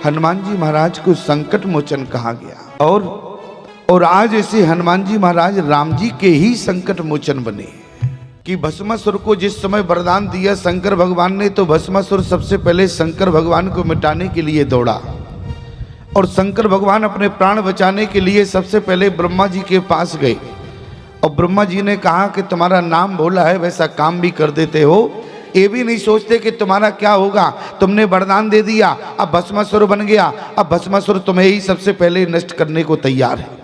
हनुमान जी महाराज को संकट मोचन कहा गया और आज ऐसे हनुमान जी महाराज राम जी के ही संकट मोचन बने कि भस्मासुर को जिस समय वरदान दिया शंकर भगवान ने, तो भस्मासुर सबसे पहले शंकर भगवान को मिटाने के लिए दौड़ा और शंकर भगवान अपने प्राण बचाने के लिए सबसे पहले ब्रह्मा जी के पास गए और ब्रह्मा जी ने कहा कि तुम्हारा नाम भोला है, वैसा काम भी कर देते हो, ये भी नहीं सोचते कि तुम्हारा क्या होगा, तुमने वरदान दे दिया, अब भस्मासुर बन गया, अब भस्मासुर तुम्हें ही सबसे पहले नष्ट करने को तैयार है।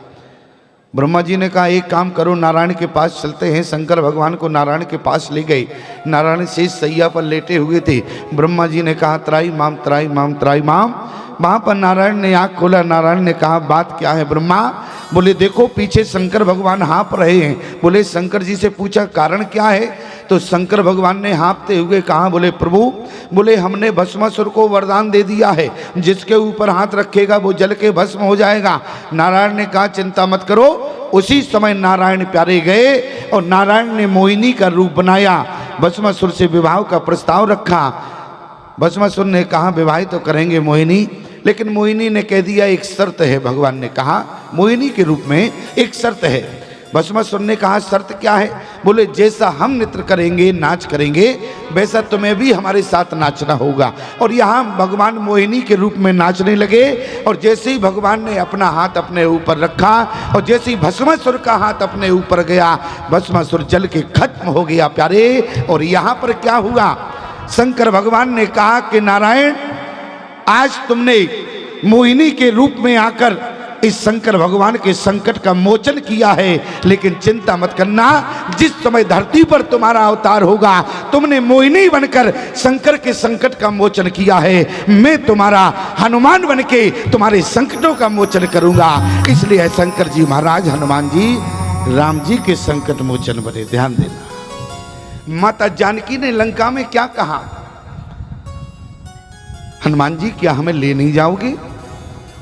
ब्रह्मा जी ने कहा एक काम करो, नारायण के पास चलते हैं। शंकर भगवान को नारायण के पास ले गए। नारायण शेष सैया पर लेटे हुए थे। ब्रह्मा जी ने कहा त्राई माम त्राई माम त्राई माम। वहां पर नारायण ने आँख खोला। नारायण ने कहा बात क्या है ब्रह्मा? बोले देखो पीछे शंकर भगवान हाँप रहे हैं। बोले शंकर जी से पूछा कारण क्या है? तो शंकर भगवान ने हाँपते हुए कहा, बोले प्रभु, बोले हमने भस्मासुर को वरदान दे दिया है, जिसके ऊपर हाथ रखेगा वो जल के भस्म हो जाएगा। नारायण ने कहा चिंता मत करो। उसी समय नारायण प्यारे गए और नारायण ने मोहिनी का रूप बनाया, भस्मासुर से विवाह का प्रस्ताव रखा। भस्मासुर ने कहा विवाह तो करेंगे मोहिनी, लेकिन मोहिनी ने कह दिया एक शर्त है। भगवान ने कहा मोहिनी के रूप में एक शर्त है। भस्मासुर ने कहा शर्त क्या है? बोले जैसा हम नृत्य करेंगे, नाच करेंगे, वैसा तुम्हें भी हमारे साथ नाचना होगा। और यहाँ भगवान मोहिनी के रूप में नाचने लगे और जैसे ही भगवान ने अपना हाथ अपने ऊपर रखा और जैसे ही भस्मासुर का हाथ अपने ऊपर गया, भस्मासुर जल के खत्म हो गया प्यारे। और यहाँ पर क्या हुआ? शंकर भगवान ने कहा कि नारायण आज तुमने मोहिनी के रूप में आकर इस शंकर भगवान के संकट का मोचन किया है, लेकिन चिंता मत करना, जिस समय धरती पर तुम्हारा अवतार होगा, तुमने मोहिनी बनकर शंकर के संकट का मोचन किया है, मैं तुम्हारा हनुमान बनके तुम्हारे संकटों का मोचन करूंगा। इसलिए शंकर जी महाराज हनुमान जी राम जी के संकट मोचन बने। ध्यान देना, माता जानकी ने लंका में क्या कहा? हनुमान जी क्या हमें ले नहीं जाओगे?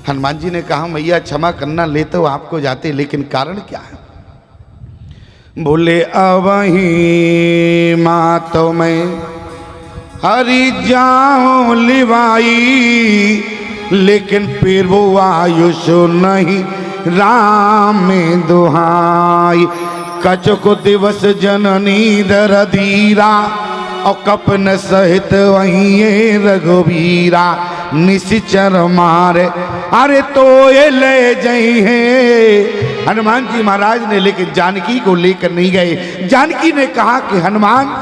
हनुमान जी ने कहा मैया क्षमा करना, ले तो आपको जाते, लेकिन कारण क्या है? बोले अवही मातो में हरि जाऊं लिवाई, लेकिन फिर वो आयुष नहीं राम में दुहाई। कचुक दिवस जननी दर धीरा और कपन सहित वहीं रघुवीरा, निश्चर मारे अरे तो ये ले जाई है। हनुमान जी महाराज ने लेकिन जानकी को लेकर नहीं गए। जानकी ने कहा कि हनुमान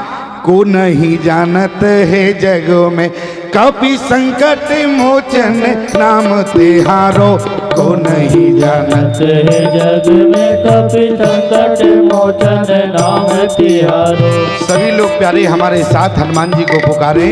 को नहीं जानत है जग में कपि संकट मोचन नाम तिहारो, को नहीं जानत है जग में कपि संकट मोचन नाम तिहारो। सभी लोग प्यारे हमारे साथ हनुमान जी को पुकारे।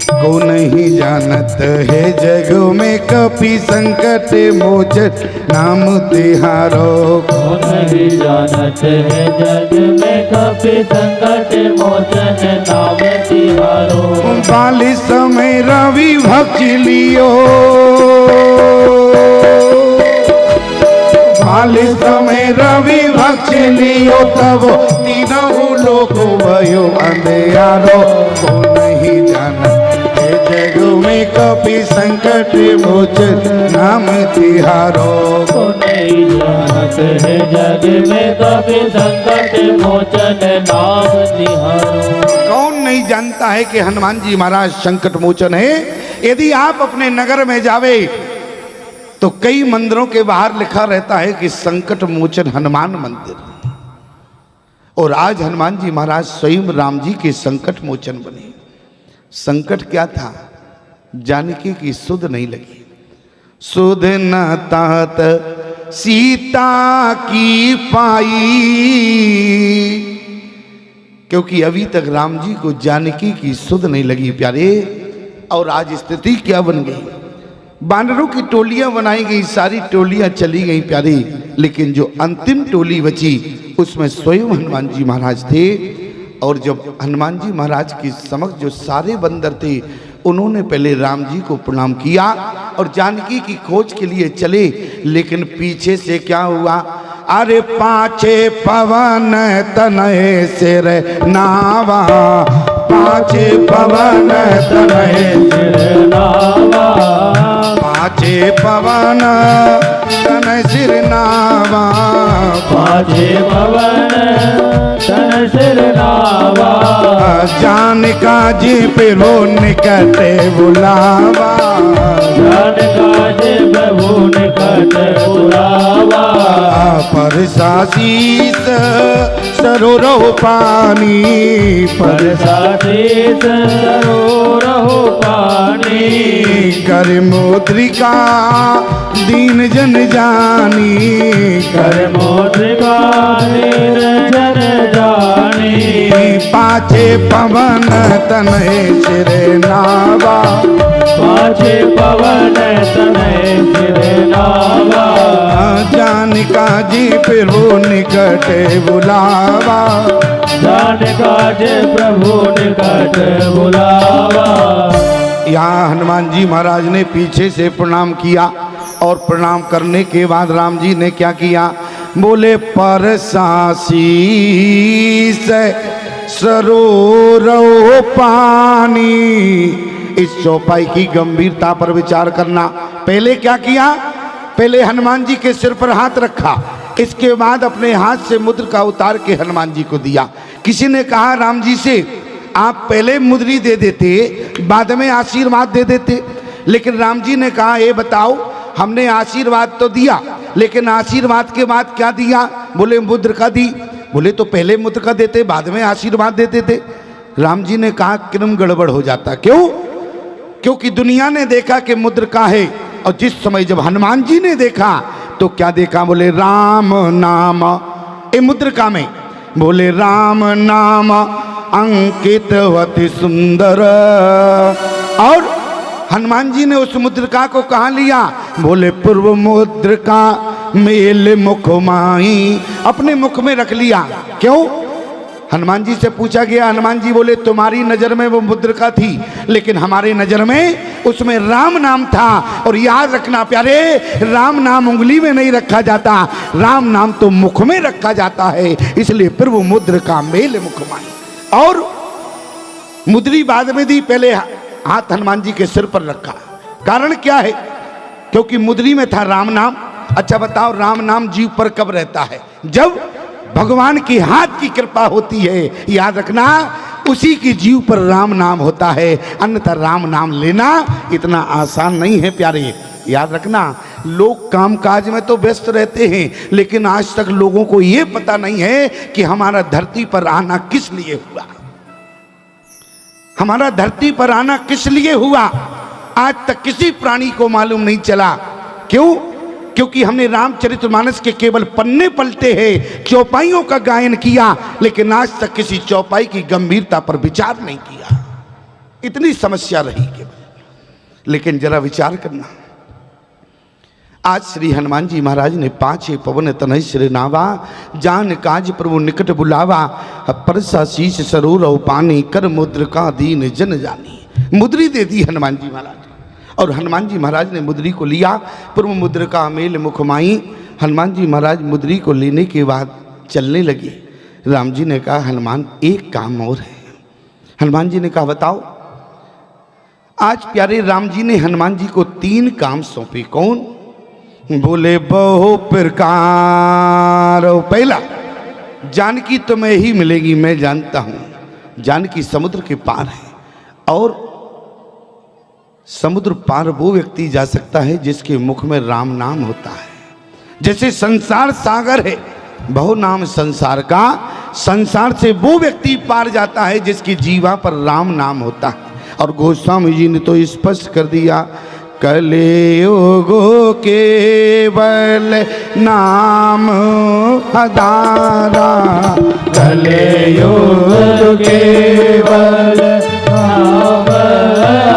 को नहीं जानत है जग में कपि संकट मोचन नाम तिहारो, को नहीं जानत है जग में कपि संकट मोचन नाम तिहारो। बाली समय रवि भक्ष लियो, बाली समय रवि भक्ष लियो, तब तीनों लोक भयो अंधियारो। को नहीं जानत जग में कपि संकट मोचन नाम तिहारो, को नहीं जानत है जग में कपि संकट मोचन नाम तिहारो। कौन नहीं जानता है कि हनुमान जी महाराज संकट मोचन है? यदि आप अपने नगर में जावे तो कई मंदिरों के बाहर लिखा रहता है कि संकट मोचन हनुमान मंदिर, और आज हनुमान जी महाराज स्वयं राम जी के संकट मोचन बने। संकट क्या था? जानकी की सुध नहीं लगी। सुध न तात सीता की पाई, क्योंकि अभी तक राम जी को जानकी की सुध नहीं लगी प्यारे। और आज स्थिति क्या बन गई? बानरों की टोलियां बनाई गई, सारी टोलियां चली गई प्यारे, लेकिन जो अंतिम टोली बची उसमें स्वयं हनुमान जी महाराज थे। और जब हनुमान जी महाराज के समक्ष जो सारे बंदर थे, उन्होंने पहले राम जी को प्रणाम किया और जानकी की खोज के लिए चले, लेकिन पीछे से क्या हुआ? अरे पाछे पवन तनय सिर नावा, पाछे पवन तनय सिर नावा पाछे पवन तनय सिर नावा पाछे पवन तन सिर नावा जान काजी पिरो निकटे बुलावा जान काज प्रभु निकट बुलावा परसासीस सरोरह पानी परसातीस सरोरहो पानी कर मुद्रिका दीन जन जानी कर मोद्रिका दीन जन जानी पाछे पवन तनय सिर नावा पाछे पवन तनय सिर नावा जान काजी फिरो निकटे बुलावा जान काज प्रभु निकट बुलावा। यहाँ हनुमान जी महाराज ने पीछे से प्रणाम किया और प्रणाम करने के बाद राम जी ने क्या किया, बोले परसासी से सरोरह पानी। इस चौपाई की गंभीरता पर विचार करना। पहले क्या किया, पहले हनुमान जी के सिर पर हाथ रखा, इसके बाद अपने हाथ से मुद्र का उतार के हनुमान जी को दिया। किसी ने कहा राम जी से आप पहले मुद्री दे देते बाद में आशीर्वाद दे देते, लेकिन राम जी ने कहा ये बताओ हमने आशीर्वाद तो दिया लेकिन आशीर्वाद के बाद क्या दिया, बोले मुद्र का दी। बोले तो पहले मुद्र का देते बाद में आशीर्वाद देते थे। राम जी ने कहा क्रम गड़बड़ हो जाता। क्यों? क्योंकि दुनिया ने देखा कि मुद्र का है और जिस समय जब हनुमान जी ने देखा तो क्या देखा, बोले राम नाम ए मुद्रिका में, बोले राम नाम अंकितवती सुंदर। और हनुमान जी ने उस मुद्रिका को कहाँ लिया, बोले पूर्व मुद्रिका मेल मुख माही, अपने मुख में रख लिया। क्यों? हनुमान जी से पूछा गया, हनुमान जी बोले तुम्हारी नजर में वो मुद्रिका थी लेकिन हमारे नजर में उसमें राम नाम था। और याद रखना प्यारे, राम नाम उंगली में नहीं रखा जाता, राम नाम तो मुख में रखा जाता है, इसलिए पूर्व मुद्रिका मेल मुख माही। और मुद्री बाद में दी, पहले हाथ हनुमान जी के सिर पर रखा। कारण क्या है? क्योंकि मुद्री में था राम नाम। अच्छा बताओ राम नाम जीव पर कब रहता है? जब भगवान के हाथ की कृपा होती है। याद रखना उसी की जीव पर राम नाम होता है, अन्यथा राम नाम लेना इतना आसान नहीं है प्यारे। याद रखना लोग कामकाज में तो व्यस्त रहते हैं लेकिन आज तक लोगों को यह पता नहीं है कि हमारा धरती पर आना किस लिए हुआ, हमारा धरती पर आना किस लिए हुआ, आज तक किसी प्राणी को मालूम नहीं चला। क्यों? क्योंकि हमने रामचरितमानस के केवल पन्ने पलटे हैं, चौपाइयों का गायन किया लेकिन आज तक किसी चौपाई की गंभीरता पर विचार नहीं किया। इतनी समस्या रही केवल। लेकिन जरा विचार करना, आज श्री हनुमान जी महाराज ने पाछे पवन तनय सिर नावा, जान काज प्रभु निकट बुलावा, परसा शीश सरोरह पानी, कर मुद्रिका दीन जन जानी। मुद्री दे दी हनुमान जी महाराज और हनुमान जी महाराज ने मुद्री को लिया। पूर्व मुद्रिका मेल मुख माई। हनुमान जी महाराज मुद्री को लेने के बाद चलने लगे। राम जी ने कहा हनुमान एक काम और है। हनुमान जी ने कहा बताओ। आज प्यारे राम जी ने हनुमान जी को 3 काम सौंपे। कौन? बोले बहु प्रकार। पहला, जानकी तुम्हें ही मिलेगी, मैं जानता हूं जानकी समुद्र के पार है और समुद्र पार वो व्यक्ति जा सकता है जिसके मुख में राम नाम होता है। जैसे संसार सागर है, बहु नाम संसार का, संसार से वो व्यक्ति पार जाता है जिसकी जीवा पर राम नाम होता है। और गोस्वामी जी ने तो स्पष्ट कर दिया, कलियुगो केवल नाम आधारा, कलियुग केवल नाम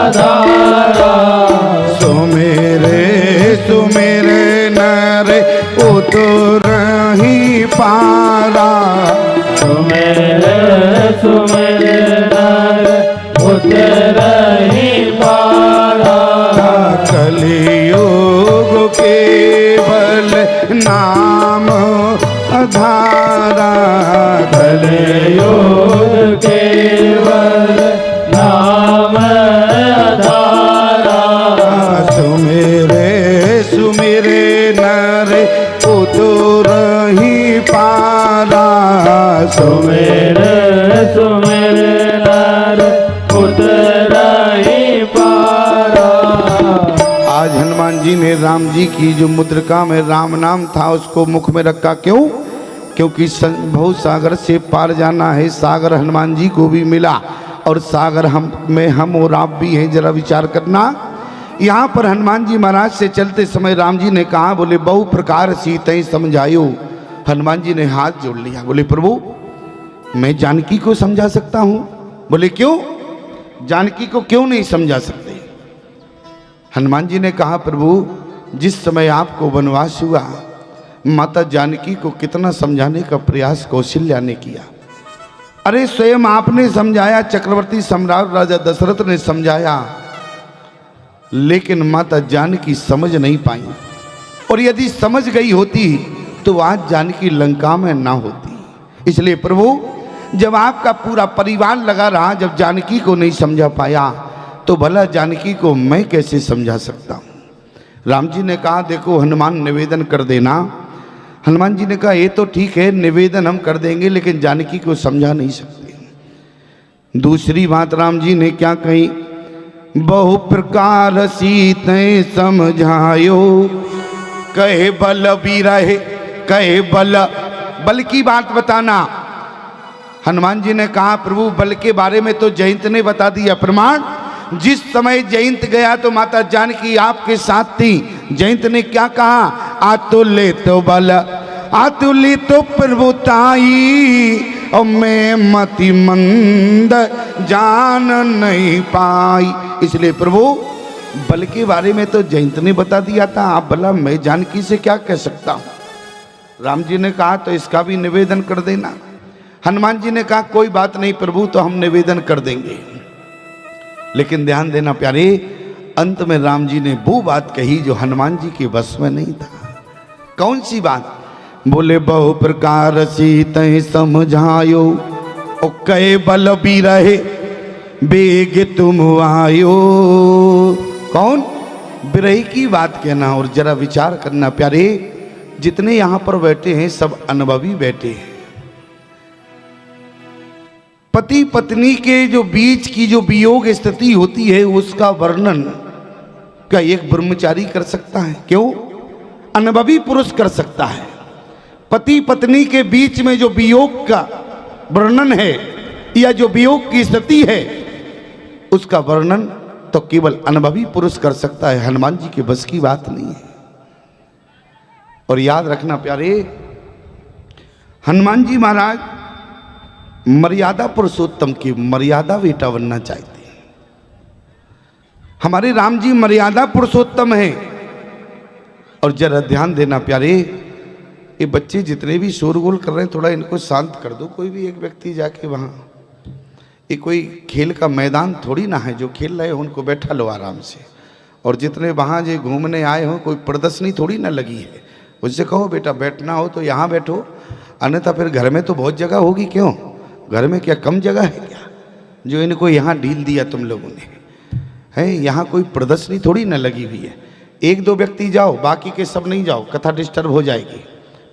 आधारा, सुमेरे सुमेरे नर उतर ही पारा, सुमेरे सुमेरे नर उतर ही पारा, कलियुग केवल नाम आधारा, कलियुग केवल जी ने राम जी की जो मुद्रिका में राम नाम था उसको मुख में रखा। क्यों? क्योंकि बहुत सागर से पार जाना है। सागर हनुमान जी को भी मिला और सागर हम और आप भी हैं। जरा विचार करना। यहाँ पर हनुमान जी महाराज से चलते समय राम जी ने कहा, बोले बहु प्रकार सीते समझायो। हनुमान जी ने हाथ जोड़ लिया, बोले प्रभु मैं जानकी को समझा सकता हूँ। बोले क्यों? जानकी को क्यों नहीं समझा सकते? हनुमान जी ने कहा, प्रभु जिस समय आपको वनवास हुआ माता जानकी को कितना समझाने का प्रयास कौशल्या ने किया। अरे स्वयं आपने समझाया, चक्रवर्ती सम्राट राजा दशरथ ने समझाया, लेकिन माता जानकी समझ नहीं पाई। और यदि समझ गई होती तो आज जानकी लंका में ना होती। इसलिए प्रभु जब आपका पूरा परिवार लगा रहा, जब जानकी को नहीं समझा पाया तो भला जानकी को मैं कैसे समझा सकता हूँ? राम जी ने कहा, देखो हनुमान निवेदन कर देना। हनुमान जी ने कहा, ये तो ठीक है निवेदन हम कर देंगे, लेकिन जानकी को समझा नहीं सकते। दूसरी बात राम जी ने क्या कही, बहु प्रकार सीते समझायो, कहे बल भी रहे, कहे बल की बात बताना। हनुमान जी ने कहा, प्रभु बल के बारे में तो जयंत ने बता दिया प्रमाण। जिस समय जयंत गया तो माता जानकी आपके साथ थी। जयंत ने क्या कहा, अतुलित बल अतुलित प्रभुताई, और मैं मति मंद जान नहीं पाई। इसलिए प्रभु बल के बारे में तो जयंत ने बता दिया था, आप भला मैं जानकी से क्या कह सकता हूँ? राम जी ने कहा, तो इसका भी निवेदन कर देना। हनुमान जी ने कहा, कोई बात नहीं प्रभु, तो हम निवेदन कर देंगे। लेकिन ध्यान देना प्यारे, अंत में राम जी ने वो बात कही जो हनुमान जी के बस में नहीं था। कौन सी बात? बोले बहु प्रकार सीते समझायो, ओ कहे बल भी रहे बेग तुम आयो। कौन? बिरही की बात कहना। और जरा विचार करना प्यारे, जितने यहां पर बैठे हैं सब अनुभवी बैठे हैं। पति पत्नी के जो बीच की जो वियोग स्थिति होती है उसका वर्णन क्या एक ब्रह्मचारी कर सकता है? क्यों? अनुभवी पुरुष कर सकता है। पति पत्नी के बीच में जो वियोग का वर्णन है या जो वियोग की स्थिति है उसका वर्णन तो केवल अनुभवी पुरुष कर सकता है। हनुमान जी के बस की बात नहीं है। और याद रखना प्यारे, हनुमान जी महाराज मर्यादा पुरुषोत्तम की मर्यादा बेटा बनना चाहते हैं। हमारे राम जी मर्यादा पुरुषोत्तम हैं। और जरा ध्यान देना प्यारे, ये बच्चे जितने भी शोरगुल कर रहे हैं थोड़ा इनको शांत कर दो। कोई भी एक व्यक्ति जाके वहाँ, ये कोई खेल का मैदान थोड़ी ना है, जो खेल रहे हो उनको बैठा लो आराम से। और जितने वहाँ जो घूमने आए हो कोई प्रदर्शनी थोड़ी ना लगी है, उससे कहो बेटा बैठना हो तो यहाँ बैठो, अन्यथा फिर घर में तो बहुत जगह होगी। क्यों? घर में क्या कम जगह है क्या जो इनको यहाँ ढील दिया तुम लोगों ने? है यहाँ कोई प्रदर्शनी थोड़ी ना लगी हुई है। एक दो व्यक्ति जाओ, बाकी के सब नहीं जाओ, कथा डिस्टर्ब हो जाएगी।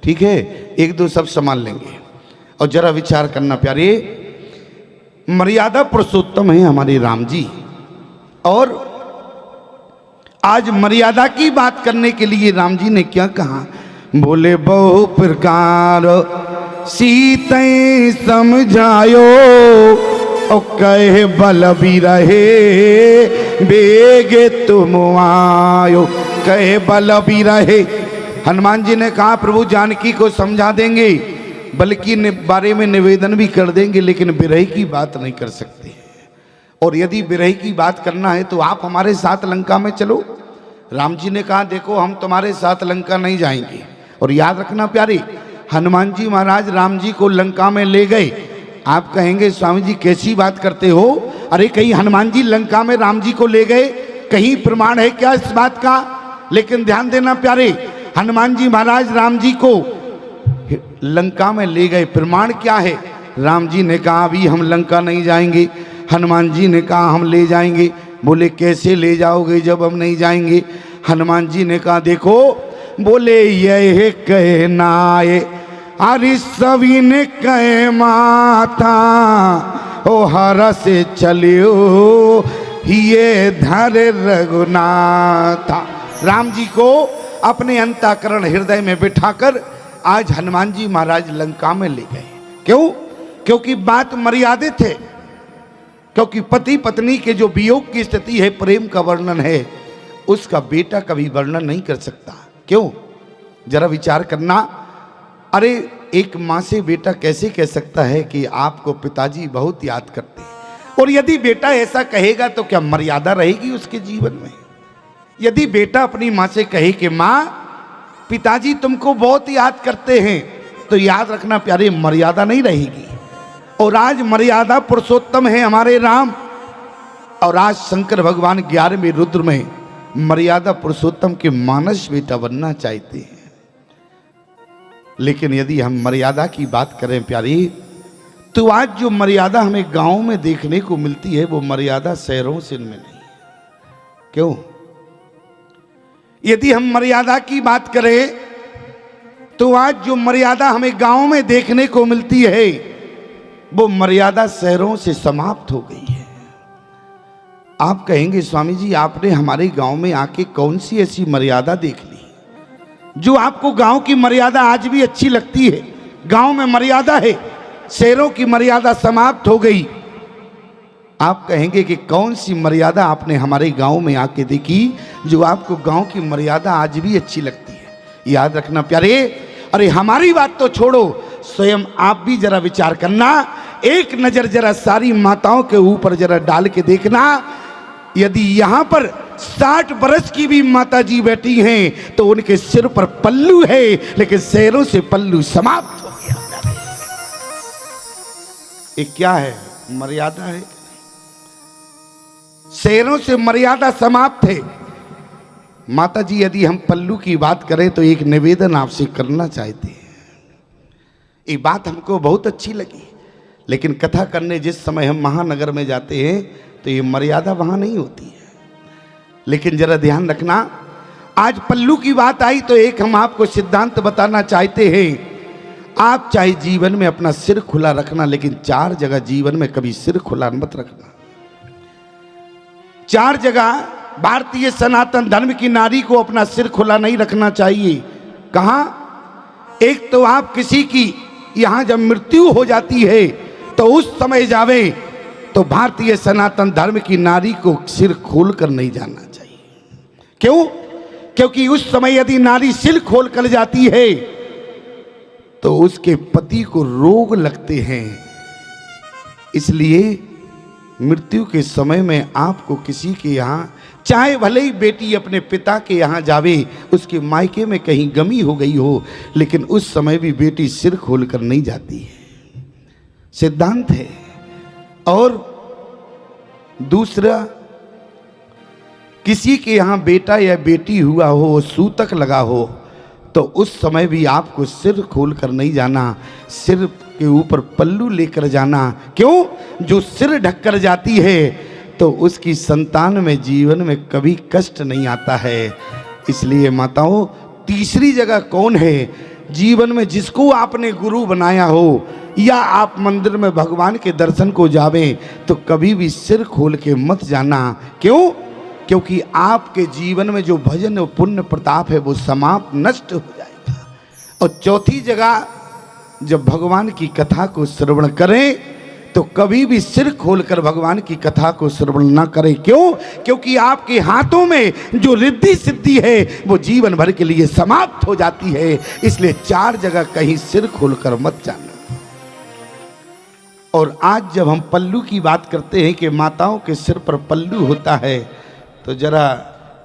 ठीक है, एक दो सब संभाल लेंगे। और जरा विचार करना प्यारे, मर्यादा पुरुषोत्तम है हमारे राम जी। और आज मर्यादा की बात करने के लिए राम जी ने क्या कहा, बोले बहु प्रकार सीते समझायो, और कहे बल भी रहे बेगे तुम आयो। कहे बल भी रहे, हनुमान जी ने कहा प्रभु जानकी को समझा देंगे, बल्कि बारे में निवेदन भी कर देंगे, लेकिन बिरही की बात नहीं कर सकते। और यदि बिरही की बात करना है तो आप हमारे साथ लंका में चलो। राम जी ने कहा देखो हम तुम्हारे साथ लंका नहीं जाएंगे। और याद रखना प्यारे, हनुमान जी महाराज राम जी को लंका में ले गए। आप कहेंगे स्वामी जी कैसी बात करते हो? अरे कहीं हनुमान जी लंका में राम जी को ले गए, कहीं प्रमाण है क्या इस बात का? लेकिन ध्यान देना प्यारे, हनुमान जी महाराज राम जी को लंका में ले गए, प्रमाण क्या है? राम जी ने कहा अभी हम लंका नहीं जाएंगे। हनुमान जी ने कहा हम ले जाएंगे। बोले कैसे ले जाओगे जब हम नहीं जाएंगे? हनुमान जी ने कहा देखो, बोले यह कहनाए अरे सभी ने कहे माथा, ओ हर से चलियो ये धर रघुनाथा। राम जी को अपने अंतःकरण हृदय में बिठाकर आज हनुमान जी महाराज लंका में ले गए। क्यों? क्योंकि बात मर्यादित है, क्योंकि पति पत्नी के जो वियोग की स्थिति है, प्रेम का वर्णन है, उसका बेटा कभी वर्णन नहीं कर सकता। क्यों? जरा विचार करना। अरे एक माँ से बेटा कैसे कह सकता है कि आपको पिताजी बहुत याद करते हैं? और यदि बेटा ऐसा कहेगा तो क्या मर्यादा रहेगी उसके जीवन में? यदि बेटा अपनी माँ से कहे कि माँ पिताजी तुमको बहुत याद करते हैं, तो याद रखना प्यारे, मर्यादा नहीं रहेगी। और आज मर्यादा पुरुषोत्तम है हमारे राम, और आज शंकर भगवान 11वें रुद्र में मर्यादा पुरुषोत्तम के मानस बेटा बनना चाहते हैं। लेकिन यदि हम मर्यादा की बात करें प्यारी, तो आज जो मर्यादा हमें गांव में देखने को मिलती है वो मर्यादा शहरों से में नहीं। क्यों? यदि हम मर्यादा की बात करें तो आज जो मर्यादा हमें गांव में देखने को मिलती है वो मर्यादा शहरों से समाप्त हो गई है। आप कहेंगे स्वामी जी आपने हमारे गांव में आके कौन सी ऐसी मर्यादा देख ली जो आपको गांव की मर्यादा आज भी अच्छी लगती है? गांव में मर्यादा है, शहरों की मर्यादा समाप्त हो गई। आप कहेंगे कि कौन सी मर्यादा आपने हमारे गांव में आके देखी जो आपको गांव की मर्यादा आज भी अच्छी लगती है? याद रखना प्यारे, अरे हमारी बात तो छोड़ो, स्वयं आप भी जरा विचार करना। एक नजर जरा सारी माताओं के ऊपर जरा डाल के देखना। यदि यहां पर 60 बरस की भी माता जी बैठी हैं तो उनके सिर पर पल्लू है, लेकिन शहरों से पल्लू समाप्त हो गया। ये क्या है? मर्यादा है। शहरों से मर्यादा समाप्त है। माता जी यदि हम पल्लू की बात करें तो एक निवेदन आपसे करना चाहते हैं। ये बात हमको बहुत अच्छी लगी, लेकिन कथा करने जिस समय हम महानगर में जाते हैं तो ये मर्यादा वहां नहीं होती है। लेकिन जरा ध्यान रखना, आज पल्लू की बात आई तो एक हम आपको सिद्धांत बताना चाहते हैं। आप चाहे जीवन में अपना सिर खुला रखना, लेकिन 4 जगह जीवन में कभी सिर खुला मत रखना। 4 जगह भारतीय सनातन धर्म की नारी को अपना सिर खुला नहीं रखना चाहिए। कहां? एक तो आप किसी की यहां जब मृत्यु हो जाती है तो उस समय जावे तो भारतीय सनातन धर्म की नारी को सिर खोलकर नहीं जाना चाहिए। क्यों? क्योंकि उस समय यदि नारी सिर खोल कर जाती है तो उसके पति को रोग लगते हैं। इसलिए मृत्यु के समय में आपको किसी के यहाँ, चाहे भले ही बेटी अपने पिता के यहाँ जावे, उसके मायके में कहीं गमी हो गई हो, लेकिन उस समय भी बेटी सिर खोलकर नहीं जाती है। सिद्धांत है। और दूसरा, किसी के यहाँ बेटा या बेटी हुआ हो, सूतक लगा हो, तो उस समय भी आपको सिर खोलकर नहीं जाना, सिर के ऊपर पल्लू लेकर जाना। क्यों? जो सिर ढककर जाती है तो उसकी संतान में जीवन में कभी कष्ट नहीं आता है। इसलिए माताओं, तीसरी जगह कौन है जीवन में जिसको आपने गुरु बनाया हो, या आप मंदिर में भगवान के दर्शन को जावें तो कभी भी सिर खोल के मत जाना। क्यों? क्योंकि आपके जीवन में जो भजन और पुण्य प्रताप है वो समाप्त नष्ट हो जाएगा। और चौथी जगह, जब भगवान की कथा को श्रवण करें तो कभी भी सिर खोलकर भगवान की कथा को श्रवण न करें। क्यों? क्योंकि आपके हाथों में जो रिद्धि सिद्धि है वो जीवन भर के लिए समाप्त हो जाती है। इसलिए 4 जगह कहीं सिर खोलकर मत जाना। और आज जब हम पल्लू की बात करते हैं कि माताओं के सिर पर पल्लू होता है, तो जरा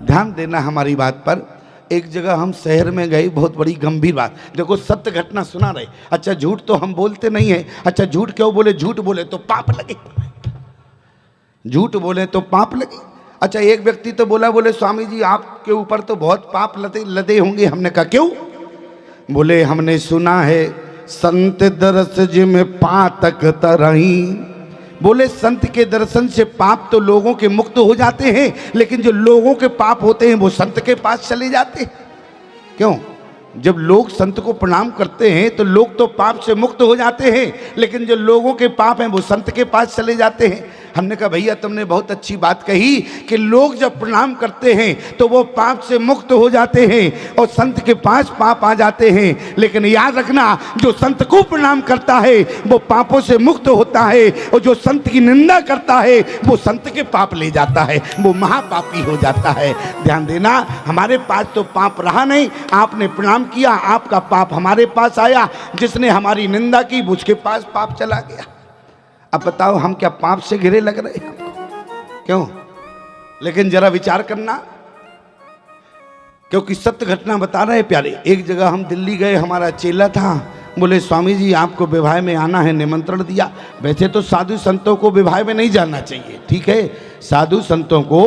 ध्यान देना हमारी बात पर। एक जगह हम शहर में गए, बहुत बड़ी गंभीर बात, देखो सत्य घटना सुना रहे। अच्छा झूठ तो हम बोलते नहीं है। अच्छा झूठ क्यों बोले? झूठ बोले तो पाप लगे, झूठ बोले तो पाप लगे। अच्छा एक व्यक्ति तो बोले स्वामी जी आपके ऊपर तो बहुत पाप लदे होंगे। हमने कहा क्यों? बोले हमने सुना है संत दरस जिम पातक तरही। बोले संत के दर्शन से पाप तो लोगों के मुक्त हो जाते हैं, लेकिन जो लोगों के पाप होते हैं वो संत के पास चले जाते हैं। क्यों? जब लोग संत को प्रणाम करते हैं तो लोग तो पाप से मुक्त हो जाते हैं, लेकिन जो लोगों के पाप हैं वो संत के पास चले जाते हैं। हमने कहा भैया तुमने बहुत अच्छी बात कही कि लोग जब प्रणाम करते हैं तो वो पाप से मुक्त हो जाते हैं और संत के पास पाप आ जाते हैं, लेकिन याद रखना जो संत को प्रणाम करता है वो पापों से मुक्त होता है और जो संत की निंदा करता है वो संत के पाप ले जाता है, वो महापापी हो जाता है। ध्यान देना, हमारे पास तो पाप रहा नहीं, आपने प्रणाम किया, आपका पाप हमारे पास आया, जिसने हमारी निंदा की उसके पास पाप चला गया। अब बताओ हम क्या पाप से घिरे लग रहे हैं? क्यों? लेकिन जरा विचार करना, क्योंकि सत्य घटना बता रहे प्यारे। एक जगह हम दिल्ली गए, हमारा चेला था, बोले स्वामी जी आपको विवाह में आना है, निमंत्रण दिया। वैसे तो साधु संतों को विवाह में नहीं जाना चाहिए, ठीक है, साधु संतों को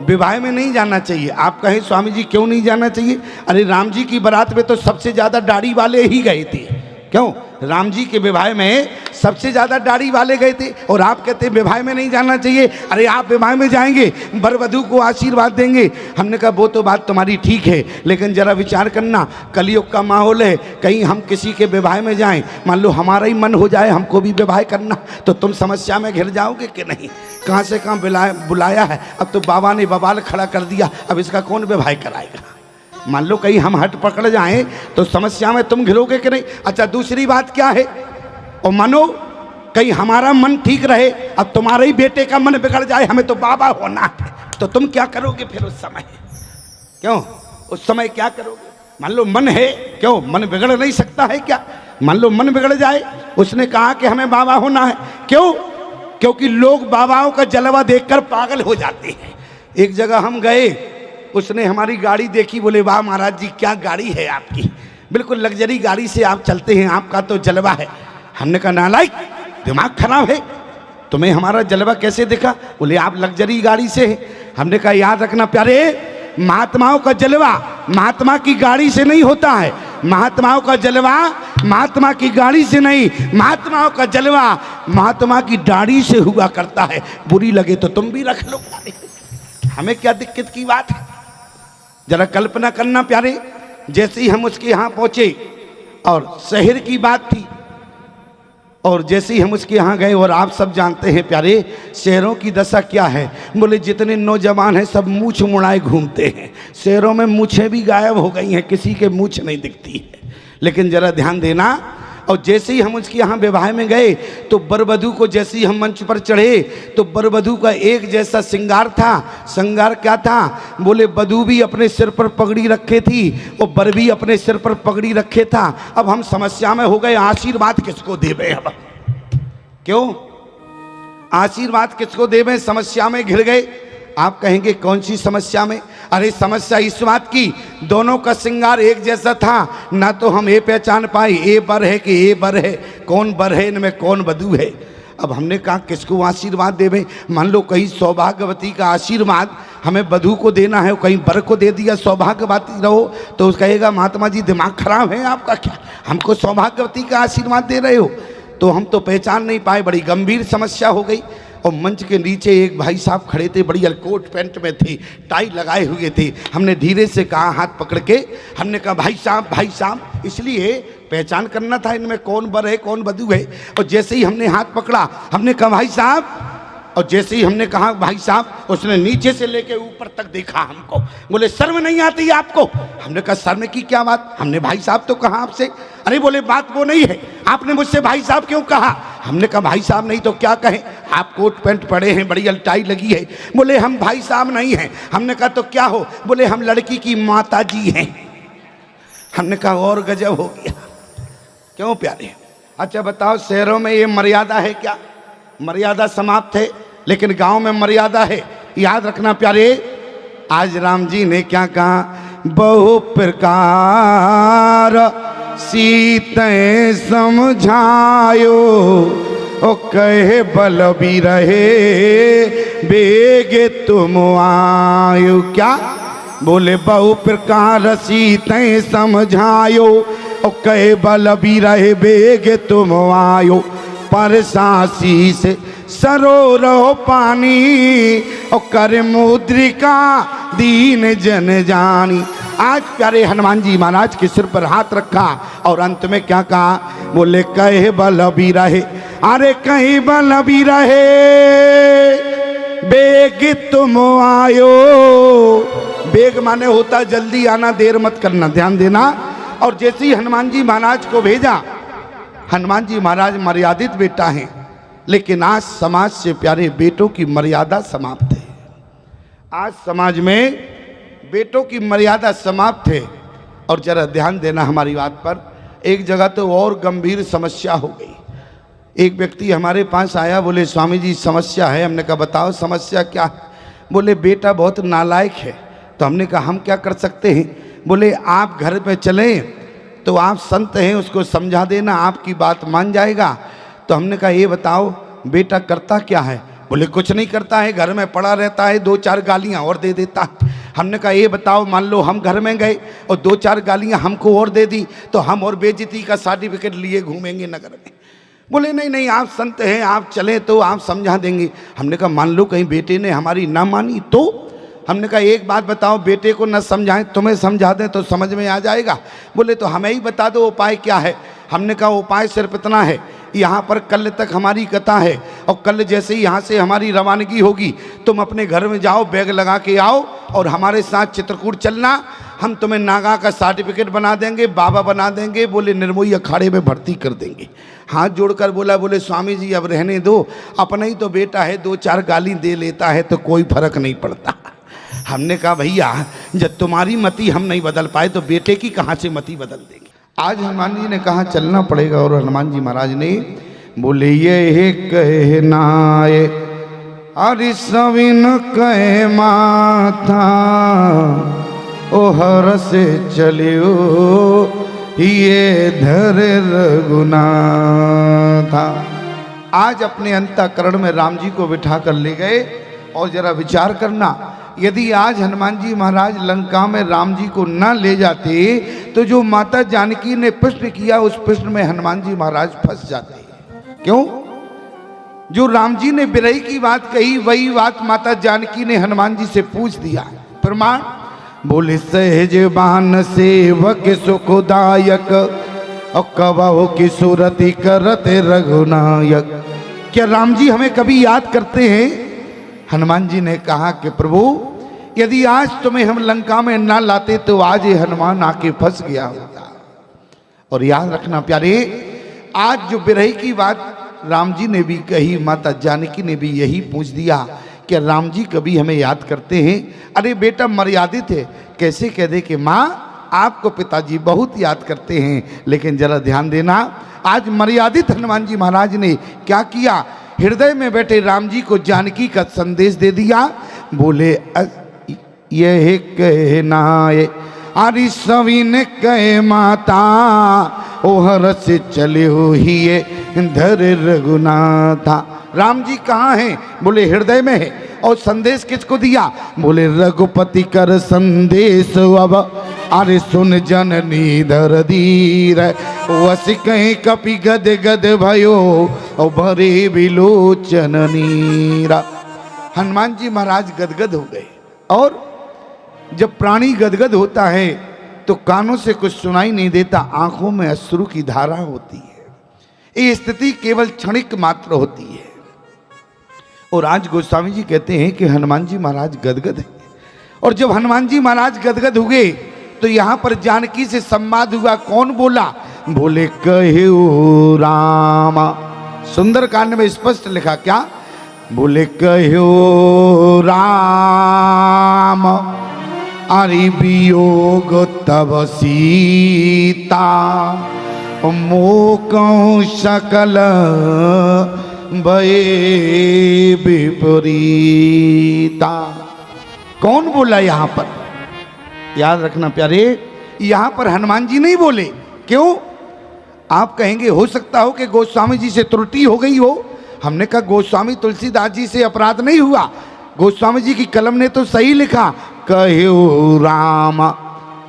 विवाह में नहीं जाना चाहिए। आप कहें स्वामी जी क्यों नहीं जाना चाहिए? अरे राम जी की बारात में तो सबसे ज्यादा दाढ़ी वाले ही गए थे। क्यों? राम जी के विवाह में सबसे ज्यादा दाढ़ी वाले गए थे और आप कहते हैं विवाह में नहीं जाना चाहिए। अरे आप विवाह में जाएंगे, वर वधू को आशीर्वाद देंगे। हमने कहा वो तो बात तुम्हारी ठीक है, लेकिन जरा विचार करना, कलयुग का माहौल है, कहीं हम किसी के विवाह में जाएं, मान लो हमारा ही मन हो जाए हमको भी विवाह करना, तो तुम समस्या में घिर जाओगे कि नहीं? कहाँ से कहाँ बुलाया है, अब तो बाबा ने बवाल खड़ा कर दिया, अब इसका कौन विवाह कराएगा? मान लो कहीं हम हट पकड़ जाएं तो समस्या में तुम घिरोगे कि नहीं? अच्छा दूसरी बात क्या है, और मानो कहीं हमारा मन ठीक रहे, अब तुम्हारे ही बेटे का मन बिगड़ जाए, हमें तो बाबा होना है, तो तुम क्या करोगे फिर उस समय? क्यों उस समय क्या करोगे? मान लो मन है, क्यों मन बिगड़ नहीं सकता है क्या? मान लो मन बिगड़ जाए, उसने कहा कि हमें बाबा होना है, क्यों? क्योंकि लोग बाबाओं का जलवा देखकर पागल हो जाते हैं। एक जगह हम गए, उसने हमारी गाड़ी देखी, बोले वाह महाराज जी क्या गाड़ी है आपकी, बिल्कुल लग्जरी गाड़ी से आप चलते हैं, आपका तो जलवा है। हमने कहा नालायक, दिमाग खराब है, तुम्हें हमारा जलवा कैसे दिखा? बोले आप लग्जरी गाड़ी से हैं। हमने कहा याद रखना प्यारे, महात्माओं का जलवा महात्मा की गाड़ी से नहीं होता है, महात्माओं का जलवा महात्मा की गाड़ी से नहीं, महात्माओं का जलवा महात्मा की दाढ़ी से हुआ करता है। बुरी लगे तो तुम भी रख लो, हमें क्या दिक्कत की बात है? जरा कल्पना करना प्यारे, जैसे ही हम उसके यहाँ पहुंचे और शहर की बात थी, और जैसे ही हम उसके यहाँ गए, और आप सब जानते हैं प्यारे शहरों की दशा क्या है, बोले जितने नौजवान हैं सब मूछ मुड़ाए घूमते हैं, शहरों में मूछें भी गायब हो गई हैं, किसी के मूछ नहीं दिखती है। लेकिन जरा ध्यान देना, और जैसे ही हम उसके यहाँ विवाह में गए तो बरवधू को जैसे ही हम मंच पर चढ़े तो बरवधू का एक जैसा श्रृंगार था। श्रृंगार क्या था? बोले वधू भी अपने सिर पर पगड़ी रखे थी और बर भी अपने सिर पर पगड़ी रखे था। अब हम समस्या में हो गए, आशीर्वाद किसको देवे? अब क्यों आशीर्वाद किसको देवे? समस्या में घिर गए। आप कहेंगे कौन सी समस्या में? अरे समस्या इस बात की, दोनों का श्रृंगार एक जैसा था, ना तो हम ये पहचान पाए ये बर है कि ये बर है, कौन बर है, इनमें कौन वधू है। अब हमने कहा किसको आशीर्वाद देवे? मान लो कहीं सौभाग्यवती का आशीर्वाद हमें वधू को देना है, कहीं बर को दे दिया सौभाग्यवती रहो, तो उस कहेगा महात्मा जी दिमाग खराब है आपका क्या, हमको सौभाग्यवती का आशीर्वाद दे रहे हो? तो हम तो पहचान नहीं पाए, बड़ी गंभीर समस्या हो गई। और मंच के नीचे एक भाई साहब खड़े थे, बढ़िया कोट पैंट में थे, टाई लगाए हुए थे। हमने धीरे से कहा हाथ पकड़ के, हमने कहा भाई साहब, इसलिए पहचान करना था इनमें कौन बर है कौन वधू है। और जैसे ही हमने हाथ पकड़ा, हमने कहा भाई साहब, और जैसे ही हमने कहा भाई साहब, उसने नीचे से लेके ऊपर तक देखा हमको, बोले शर्म नहीं आती आपको? हमने कहा शर्म की क्या बात, हमने भाई साहब तो कहा आपसे। अरे बोले बात वो नहीं है, आपने मुझसे भाई साहब क्यों कहा? हमने कहा भाई साहब नहीं तो क्या कहें, आप कोट पैंट पड़े हैं, बड़ी टाई लगी है। बोले हम भाई साहब नहीं हैं। हमने कहा तो क्या हो? बोले हम लड़की की माता जी हैं। हमने कहा और गजब हो गया। क्यों प्यारे? अच्छा बताओ शहरों में ये मर्यादा है क्या? मर्यादा समाप्त है, लेकिन गांव में मर्यादा है। याद रखना प्यारे, आज राम जी ने क्या कहा? बहु प्रकार सीते समझायो, ओ कहे बल भी रहे बेगे तुम आयो। क्या बोले? बहु प्रकार सीते समझायो, ओ कहे बल भी रहे बेगे तुम आयो। पर सासी से सरोवरो पानी, और कर मुद्रिका दीन जन जानी। आज प्यारे हनुमान जी महाराज के सिर पर हाथ रखा और अंत में क्या कहा? बोले कहे बल भी रहे। अरे कहीं बल भी रहे बेग तुम आयो। बेग माने होता जल्दी आना, देर मत करना, ध्यान देना। और जैसे ही हनुमान जी महाराज को भेजा, हनुमान जी महाराज मर्यादित बेटा हैं, लेकिन आज समाज से प्यारे बेटों की मर्यादा समाप्त है। आज समाज में बेटों की मर्यादा समाप्त है। और जरा ध्यान देना हमारी बात पर, एक जगह तो और गंभीर समस्या हो गई। एक व्यक्ति हमारे पास आया, बोले स्वामी जी समस्या है। हमने कहा बताओ समस्या क्या है। बोले बेटा बहुत नालायक है। तो हमने कहा हम क्या कर सकते हैं। बोले आप घर पे चलें तो आप संत हैं, उसको समझा देना, आपकी बात मान जाएगा। तो हमने कहा ये बताओ बेटा करता क्या है। बोले कुछ नहीं करता है, घर में पड़ा रहता है, 2-4 गालियां और दे देता है। हमने कहा ये बताओ मान लो हम घर में गए और 2-4 गालियां हमको और दे दी तो हम और बेइज्जती का सर्टिफिकेट लिए घूमेंगे नगर में। बोले नहीं नहीं आप संत हैं, आप चले तो आप समझा देंगे। हमने कहा मान लो कहीं बेटे ने हमारी ना मानी तो। हमने कहा एक बात बताओ, बेटे को न समझाएं तुम्हें समझा दें तो समझ में आ जाएगा। बोले तो हमें ही बता दो उपाय क्या है। हमने कहा उपाय सिर्फ इतना है, यहाँ पर कल तक हमारी कथा है और कल जैसे ही यहाँ से हमारी रवानगी होगी तुम अपने घर में जाओ, बैग लगा के आओ और हमारे साथ चित्रकूट चलना। हम तुम्हें नागा का सर्टिफिकेट बना देंगे, बाबा बना देंगे। बोले निर्मोही अखाड़े में भर्ती कर देंगे। हाथ जोड़कर बोले स्वामी जी अब रहने दो, अपना ही तो बेटा है, 2-4 गाली दे लेता है तो कोई फर्क नहीं पड़ता। हमने कहा भैया जब तुम्हारी मति हम नहीं बदल पाए तो बेटे की कहाँ से मति बदल देंगे। आज हनुमान जी ने कहा चलना पड़ेगा और हनुमान जी महाराज ने बोले ये कहनाए अरे सविन कहे माथा ओ हर से चलियो ये धर रघुनाथा। आज अपने अंतःकरण में राम जी को बिठा कर ले गए और जरा विचार करना, यदि आज हनुमान जी महाराज लंका में राम जी को न ले जाते तो जो माता जानकी ने प्रश्न किया उस प्रश्न में हनुमान जी महाराज फंस जाते। क्यों? जो राम जी ने बिरही की बात कही वही बात माता जानकी ने हनुमान जी से पूछ दिया। प्रमाण बोले सहज बान सेवक सुखदायक और कबहु की सूरति करते रघुनायक। क्या राम जी हमें कभी याद करते हैं? हनुमान जी ने कहा कि प्रभु यदि आज तुम्हें हम लंका में ना लाते तो आज ये हनुमान आके फंस गया होता। और याद रखना प्यारे, आज जो बिरही की बात राम जी ने भी कही, माता जानकी ने भी यही पूछ दिया कि राम जी कभी हमें याद करते हैं? अरे बेटा मर्यादित है, कैसे कह दे कि माँ आपको पिताजी बहुत याद करते हैं। लेकिन जरा ध्यान देना, आज मर्यादित हनुमान जी महाराज ने क्या किया, हृदय में बैठे राम जी को जानकी का संदेश दे दिया। बोले यह कहनाए अरे सविन कहे माता ओ हर से चले हो ही धर रघुनाथा। राम जी कहाँ हैं? बोले हृदय में है। और संदेश किसको दिया? बोले रघुपति कर संदेश अब अरे सुन जननी धर धीर वस कहीं कपि गद गद भयो और भरे विलोचन नीरा। हनुमान जी महाराज गदगद हो गए। और जब प्राणी गदगद होता है तो कानों से कुछ सुनाई नहीं देता, आंखों में अश्रु की धारा होती है। ये स्थिति केवल क्षणिक मात्र होती है। और आज गोस्वामी जी कहते हैं कि हनुमान जी महाराज गदगद है। और जब हनुमान जी महाराज गदगद हुए तो यहां पर जानकी से संवाद हुआ। कौन बोला? बोले कहो रामा। सुंदर कांड में स्पष्ट लिखा क्या? बोले कहो राम अरे वियोग तब सीता मोकौ सकल भये विपरीता। कौन बोला यहां पर? याद रखना प्यारे, यहां पर हनुमान जी नहीं बोले। क्यों? आप कहेंगे हो सकता हो कि गोस्वामी जी से त्रुटि हो गई हो। हमने कहा गोस्वामी तुलसीदास जी से अपराध नहीं हुआ, गोस्वामी जी की कलम ने तो सही लिखा कहो राम।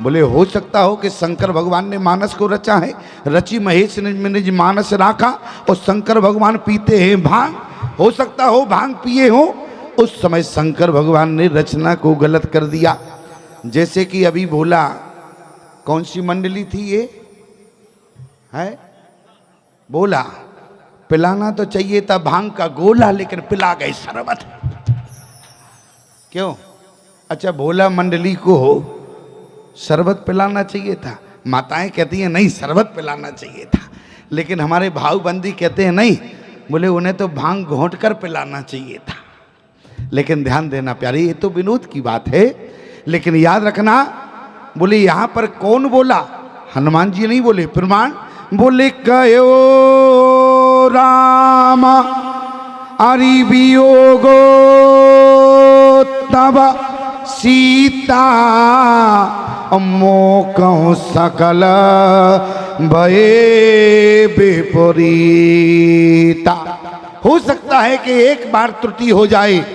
बोले हो सकता हो कि शंकर भगवान ने मानस को रचा है, रचि महेश ने निज मानस राखा और शंकर भगवान पीते हैं भांग। हो सकता हो भांग पिए हो, उस समय शंकर भगवान ने रचना को गलत कर दिया। जैसे कि अभी बोला, कौन सी मंडली थी ये है? बोला पिलाना तो चाहिए था भांग का गोला, लेकिन पिला गए शरबत। क्यों? अच्छा, भोला मंडली को शरबत पिलाना चाहिए था। माताएं कहती हैं नहीं, शरबत पिलाना चाहिए था। लेकिन हमारे भाऊबंदी कहते हैं नहीं, बोले उन्हें तो भांग घोंट कर पिलाना चाहिए था। लेकिन ध्यान देना प्यारे, ये तो विनोद की बात है, लेकिन याद रखना, बोले यहां पर कौन बोला? हनुमान जी नहीं बोले। प्रमाण बोले कयो राम अरि वियोगो तब सीता मोकहु सकल भये विपरीता। हो सकता है कि एक बार त्रुटि हो जाए,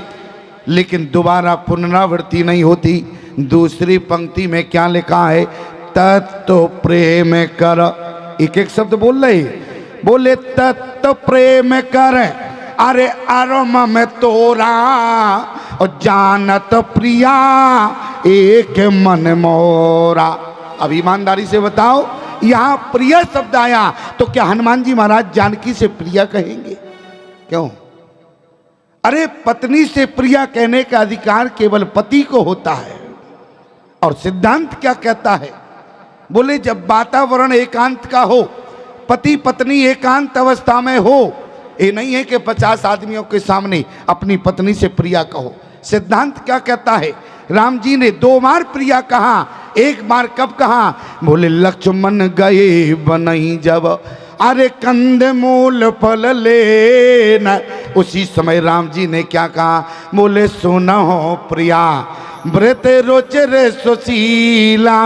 लेकिन दोबारा पुनरावृत्ति नहीं होती। दूसरी पंक्ति में क्या लिखा है? तत्व प्रेम कर, एक एक शब्द बोल रहे, बोले तत्व प्रेम कर, अरे अरम में तोरा और जानत प्रिया एक मन मोरा। अब ईमानदारी से बताओ, यहां प्रिया शब्द आया तो क्या हनुमान जी महाराज जानकी से प्रिया कहेंगे? क्यों? अरे पत्नी से प्रिया कहने का अधिकार केवल पति को होता है। और सिद्धांत क्या कहता है? बोले जब वातावरण एकांत का हो, पति पत्नी एकांत अवस्था में हो, ये नहीं है कि 50 आदमियों के सामने अपनी पत्नी से प्रिया कहो। सिद्धांत क्या कहता है? राम जी ने 2 बार प्रिया कहा, एक बार कब कहा? बोले लक्ष्मण गए बनई जब, अरे कंद मूल फल लेना। उसी समय राम जी ने क्या कहा? बोले सुनो प्रिया व्रत रोचर सुशीला,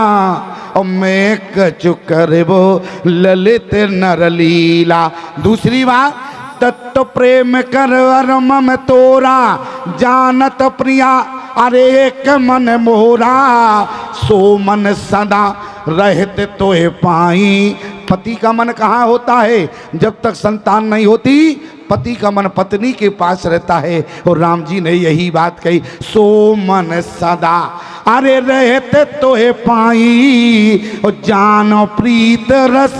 और मैं कछु करबो ललित नरलीला। दूसरी बार तत्व प्रेम कर अरम तोरा जानत प्रिया, अरे एक मन मोरा सो मन सदा रहते तोहे पाई। पति का मन कहाँ होता है? जब तक संतान नहीं होती पति का मन पत्नी के पास रहता है। और राम जी ने यही बात कही, सो मन सदा अरे रहते तोहे पाई, और जानो प्रीत रस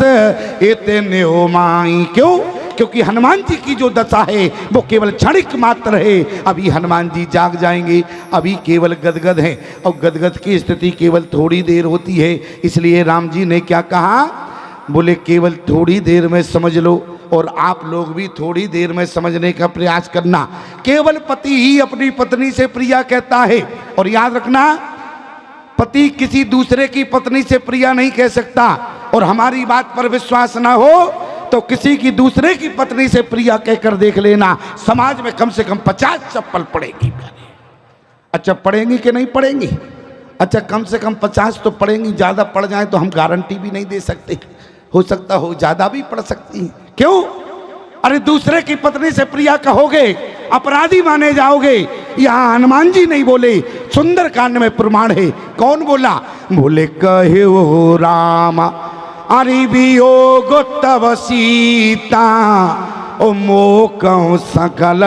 इतने हो माई। क्यों? क्योंकि हनुमान जी की जो दशा है वो केवल क्षणिक मात्र है। अभी हनुमान जी जाग जाएंगे, अभी केवल गदगद हैं, और गदगद की स्थिति केवल थोड़ी देर होती है। इसलिए राम जी ने क्या कहा? बोले केवल थोड़ी देर में समझ लो, और आप लोग भी थोड़ी देर में समझने का प्रयास करना। केवल पति ही अपनी पत्नी से प्रिया कहता है। और याद रखना, पति किसी दूसरे की पत्नी से प्रिया नहीं कह सकता। और हमारी बात पर विश्वास ना हो तो किसी की दूसरे की पत्नी से प्रिया कहकर देख लेना, समाज में कम से कम 50 चप्पल पड़ेगी। अच्छा, पड़ेंगी कि नहीं पड़ेंगी? अच्छा, कम से कम 50 तो पड़ेंगी। ज़्यादा पड़ जाए तो हम गारंटी भी नहीं दे सकते, हो सकता हो ज़्यादा भी पड़ सकती है। क्यों? अरे दूसरे की पत्नी से प्रिया कहोगे, अपराधी माने जाओगे। यहाँ हनुमान जी नहीं बोले, सुंदर कांड में प्रमाण है। कौन बोला? बोले कहे वो राम अरि वियोग तब सीता, ओ मोकहु सकल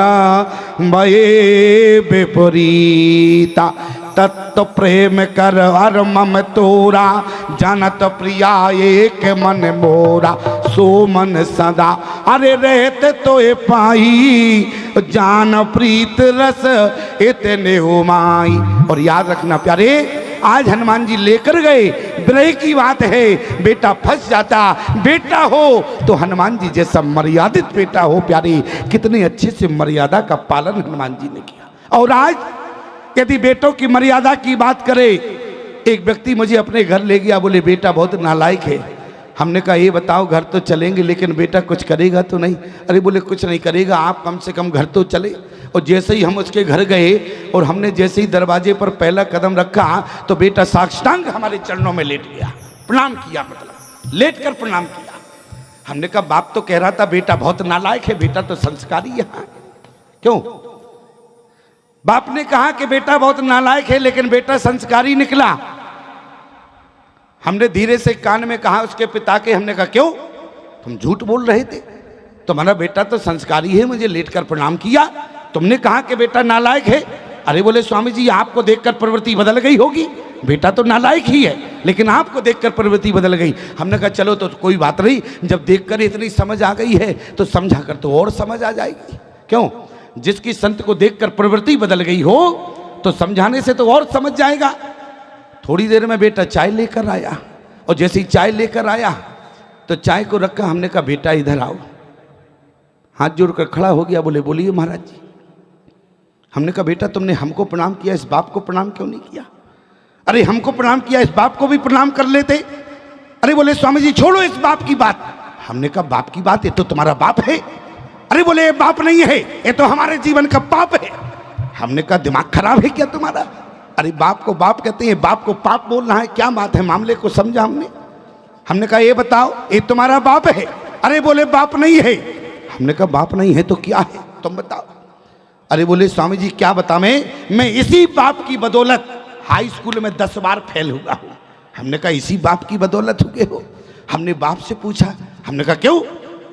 भये विपरीता। तत्व प्रेम कर अरम तोरा जानत प्रिया एक मन मोरा, सो मन सदा अरे रहते तोहे पाई, जान प्रीत रस इतने हो माई। और याद रखना प्यारे, आज हनुमान जी लेकर गए, विरह की बात है, बेटा फंस जाता। बेटा हो तो हनुमान जी जैसा मर्यादित बेटा हो प्यारे, कितने अच्छे से मर्यादा का पालन हनुमान जी ने किया। और आज यदि बेटों की मर्यादा की बात करें, एक व्यक्ति मुझे अपने घर ले गया, बोले बेटा बहुत नालायक है। हमने कहा ये बताओ, घर तो चलेंगे लेकिन बेटा कुछ करेगा तो नहीं? अरे बोले कुछ नहीं करेगा, आप कम से कम घर तो चले। और जैसे ही हम उसके घर गए और हमने जैसे ही दरवाजे पर पहला कदम रखा तो बेटा साष्टांग हमारे चरणों में लेट गया, प्रणाम किया, मतलब लेट कर प्रणाम किया। हमने कहा बाप तो कह रहा था बेटा बहुत नालायक है, बेटा तो संस्कारी है। क्यों? बाप ने कहा कि बेटा बहुत नालायक है लेकिन बेटा संस्कारी निकला। हमने धीरे से कान में कहा उसके पिता के, हमने कहा क्यों, तुम झूठ बोल रहे थे, तुम्हारा बेटा तो संस्कारी है, मुझे लेटकर प्रणाम किया, तुमने कहा कि बेटा नालायक है। अरे बोले स्वामी जी आपको देखकर प्रवृत्ति बदल गई होगी। बेटा तो नालायक ही है, लेकिन आपको देखकर प्रवृत्ति बदल गई। हमने कहा चलो तो कोई बात नहीं, जब देखकर इतनी समझ आ गई है तो समझा कर तो और समझ आ जाएगी। क्यों? जिसकी संत को देखकर प्रवृत्ति बदल गई हो तो समझाने से तो और समझ जाएगा। थोड़ी देर में बेटा चाय लेकर आया, और जैसे ही चाय लेकर आया तो चाय को रखा, हमने कहा बेटा इधर आओ। हाथ जोड़कर खड़ा हो गया, बोले बोलिए महाराज जी। हमने कहा बेटा तुमने हमको प्रणाम किया, इस बाप को प्रणाम क्यों नहीं किया? अरे हमको प्रणाम किया, इस बाप को भी प्रणाम कर लेते। अरे बोले स्वामी जी छोड़ो इस बाप की बात। हमने कहा बाप की बात, ये तो तुम्हारा बाप है। अरे बोले ये बाप नहीं है, ये तो हमारे जीवन का पाप है। हमने कहा दिमाग खराब है क्या तुम्हारा? अरे बाप को बाप कहते हैं, बाप को पाप बोलना है, क्या बात है? मामले को समझा हमने कहा ये बताओ ये तुम्हारा बाप है? अरे बोले बाप नहीं है। हमने कहा बाप नहीं है तो क्या है तुम बताओ। अरे बोले स्वामी जी क्या बता, मैं इसी बाप की बदौलत हाई स्कूल में 10 बार फेल हुआ हूं। हमने कहा इसी बाप की बदौलत हो गए हो? हमने बाप से पूछा, हमने कहा क्यों?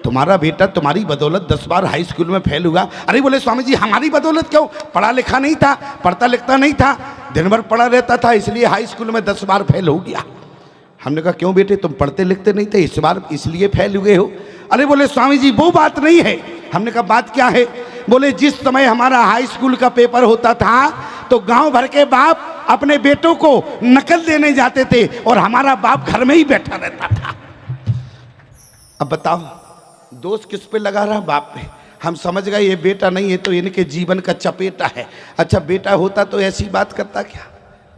तुम्हारा बेटा तुम्हारी बदौलत 10 बार हाई स्कूल में फेल हुआ। अरे बोले स्वामी जी हमारी बदौलत क्यों? पढ़ा लिखा नहीं था, पढ़ता लिखता नहीं था, दिन भर पढ़ा रहता था, इसलिए हाई स्कूल में 10 बार फेल हो गया। हमने कहा क्यों बेटे तुम पढ़ते लिखते नहीं थे, इस बार इसलिए फेल हुए हो? अरे बोले स्वामी जी वो बात नहीं है। हमने कहा बात क्या है? बोले जिस समय हमारा हाई स्कूल का पेपर होता था तो गांव भर के बाप अपने बेटों को नकल देने जाते थे और हमारा बाप घर में ही बैठा रहता था। अब बताओ दोष किस पे लगा रहा? बाप पे। हम समझ गए ये बेटा नहीं है तो इनके जीवन का चपेटा है। अच्छा बेटा होता तो ऐसी बात करता क्या?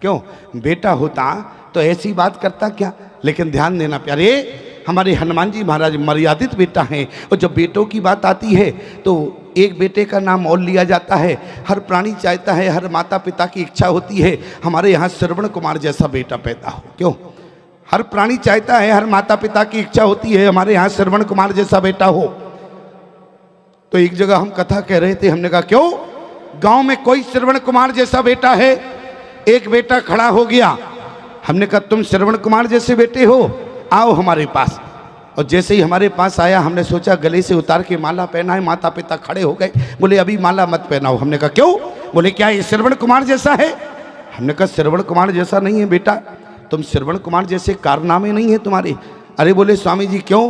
क्यों? बेटा होता तो ऐसी बात करता क्या? लेकिन ध्यान देना प्यारे, हमारे हनुमान जी महाराज मर्यादित बेटा हैं, और जब बेटों की बात आती है तो एक बेटे का नाम और लिया जाता है। हर प्राणी चाहता है, हर माता पिता की इच्छा होती है हमारे यहाँ श्रवण कुमार जैसा बेटा पैदा हो। क्यों? हर प्राणी चाहता है, हर माता पिता की इच्छा होती है हमारे यहाँ श्रवण कुमार जैसा बेटा हो। तो एक जगह हम कथा कह रहे थे, हमने कहा क्यों गांव में कोई श्रवण कुमार जैसा बेटा है? एक बेटा खड़ा हो गया। हमने कहा तुम श्रवण कुमार जैसे बेटे हो, आओ हमारे पास। और जैसे ही हमारे पास आया हमने सोचा गले से उतार के माला पहनाए। माता पिता खड़े हो गए, बोले अभी माला मत पहनाओ। हमने कहा क्यों? बोले क्या ये श्रवण कुमार जैसा है? हमने कहा श्रवण कुमार जैसा नहीं है बेटा, तुम श्रवण कुमार जैसे कारनामे नहीं है तुम्हारे। अरे बोले स्वामी जी क्यों?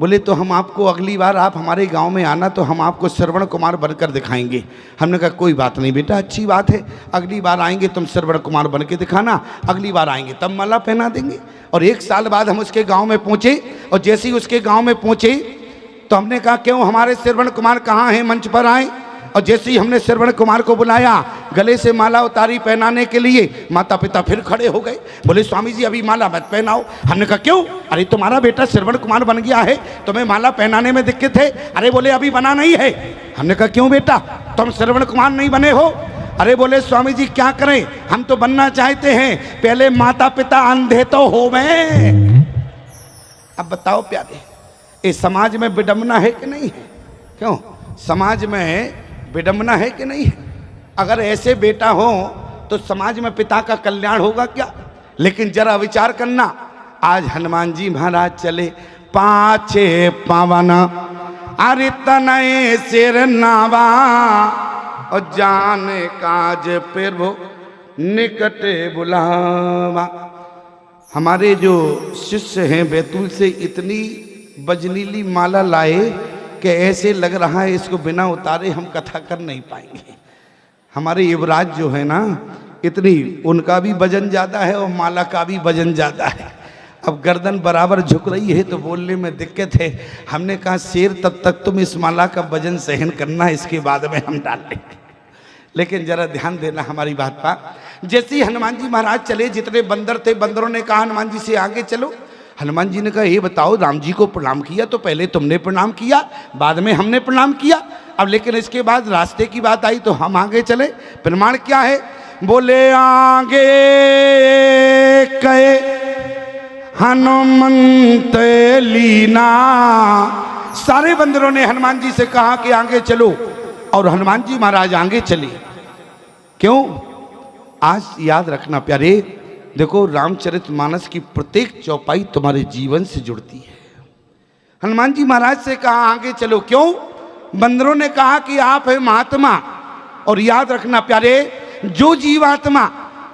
बोले तो हम आपको अगली बार आप हमारे गांव में आना तो हम आपको श्रवण कुमार बनकर दिखाएंगे। हमने कहा कोई बात नहीं बेटा, अच्छी बात है, अगली बार आएंगे तुम श्रवण कुमार बन के दिखाना, अगली बार आएंगे तब माला पहना देंगे। और 1 साल बाद हम उसके गांव में पहुंचे, और जैसे ही उसके गांव में पहुंचे तो हमने कहा क्यों हमारे श्रवण कुमार कहाँ हैं, मंच पर आए। और जैसे ही हमने श्रवण कुमार को बुलाया, गले से माला उतारी पहनाने के लिए, माता पिता फिर खड़े हो गए, बोले स्वामी जी अभी माला मत पहनाओ। हमने कहा क्यों? अरे तुम्हारा बेटा श्रवण कुमार बन गया है, तुम्हें माला पहनाने में दिक्कत है? अरे बोले अभी बना नहीं है। हमने कहा क्यों बेटा, तुम श्रवण कुमार नहीं बने हो? अरे बोले स्वामी जी क्या करें, हम तो बनना चाहते हैं, पहले माता पिता अंधे तो हो गए। अब बताओ प्यारे, ये समाज में विडंबना है कि नहीं है? क्यों? समाज में विडंबना है कि नहीं है? अगर ऐसे बेटा हो तो समाज में पिता का कल्याण होगा क्या? लेकिन जरा विचार करना, आज हनुमान जी महाराज चले पाछे पावन, अरे तनय सिर नावा, और जाने काज प्रभु निकटे बुलावा। हमारे जो शिष्य हैं बैतूल से इतनी बजनीली माला लाए कि ऐसे लग रहा है इसको बिना उतारे हम कथा कर नहीं पाएंगे। हमारे युवराज जो है ना, इतनी उनका भी वजन ज़्यादा है और माला का भी वजन ज़्यादा है। अब गर्दन बराबर झुक रही है तो बोलने में दिक्कत है। हमने कहा शेर तब तक तुम इस माला का वजन सहन करना, इसके बाद में हम डाल लेंगे। लेकिन जरा ध्यान देना हमारी बात पर। जैसे ही हनुमान जी महाराज चले, जितने बंदर थे बंदरों ने कहा हनुमान जी से आगे चलो। हनुमान जी ने कहा ये बताओ, राम जी को प्रणाम किया तो पहले तुमने प्रणाम किया, बाद में हमने प्रणाम किया। अब लेकिन इसके बाद रास्ते की बात आई तो हम आगे चले। प्रमाण क्या है? बोले आगे कहे हनुमंत लीना। सारे बंदरों ने हनुमान जी से कहा कि आगे चलो, और हनुमान जी महाराज आगे चले। क्यों? आज याद रखना प्यारे, देखो रामचरितमानस की प्रत्येक चौपाई तुम्हारे जीवन से जुड़ती है। हनुमान जी महाराज से कहा आगे चलो, क्यों? बंदरों ने कहा कि आप है महात्मा। और याद रखना प्यारे, जो जीवात्मा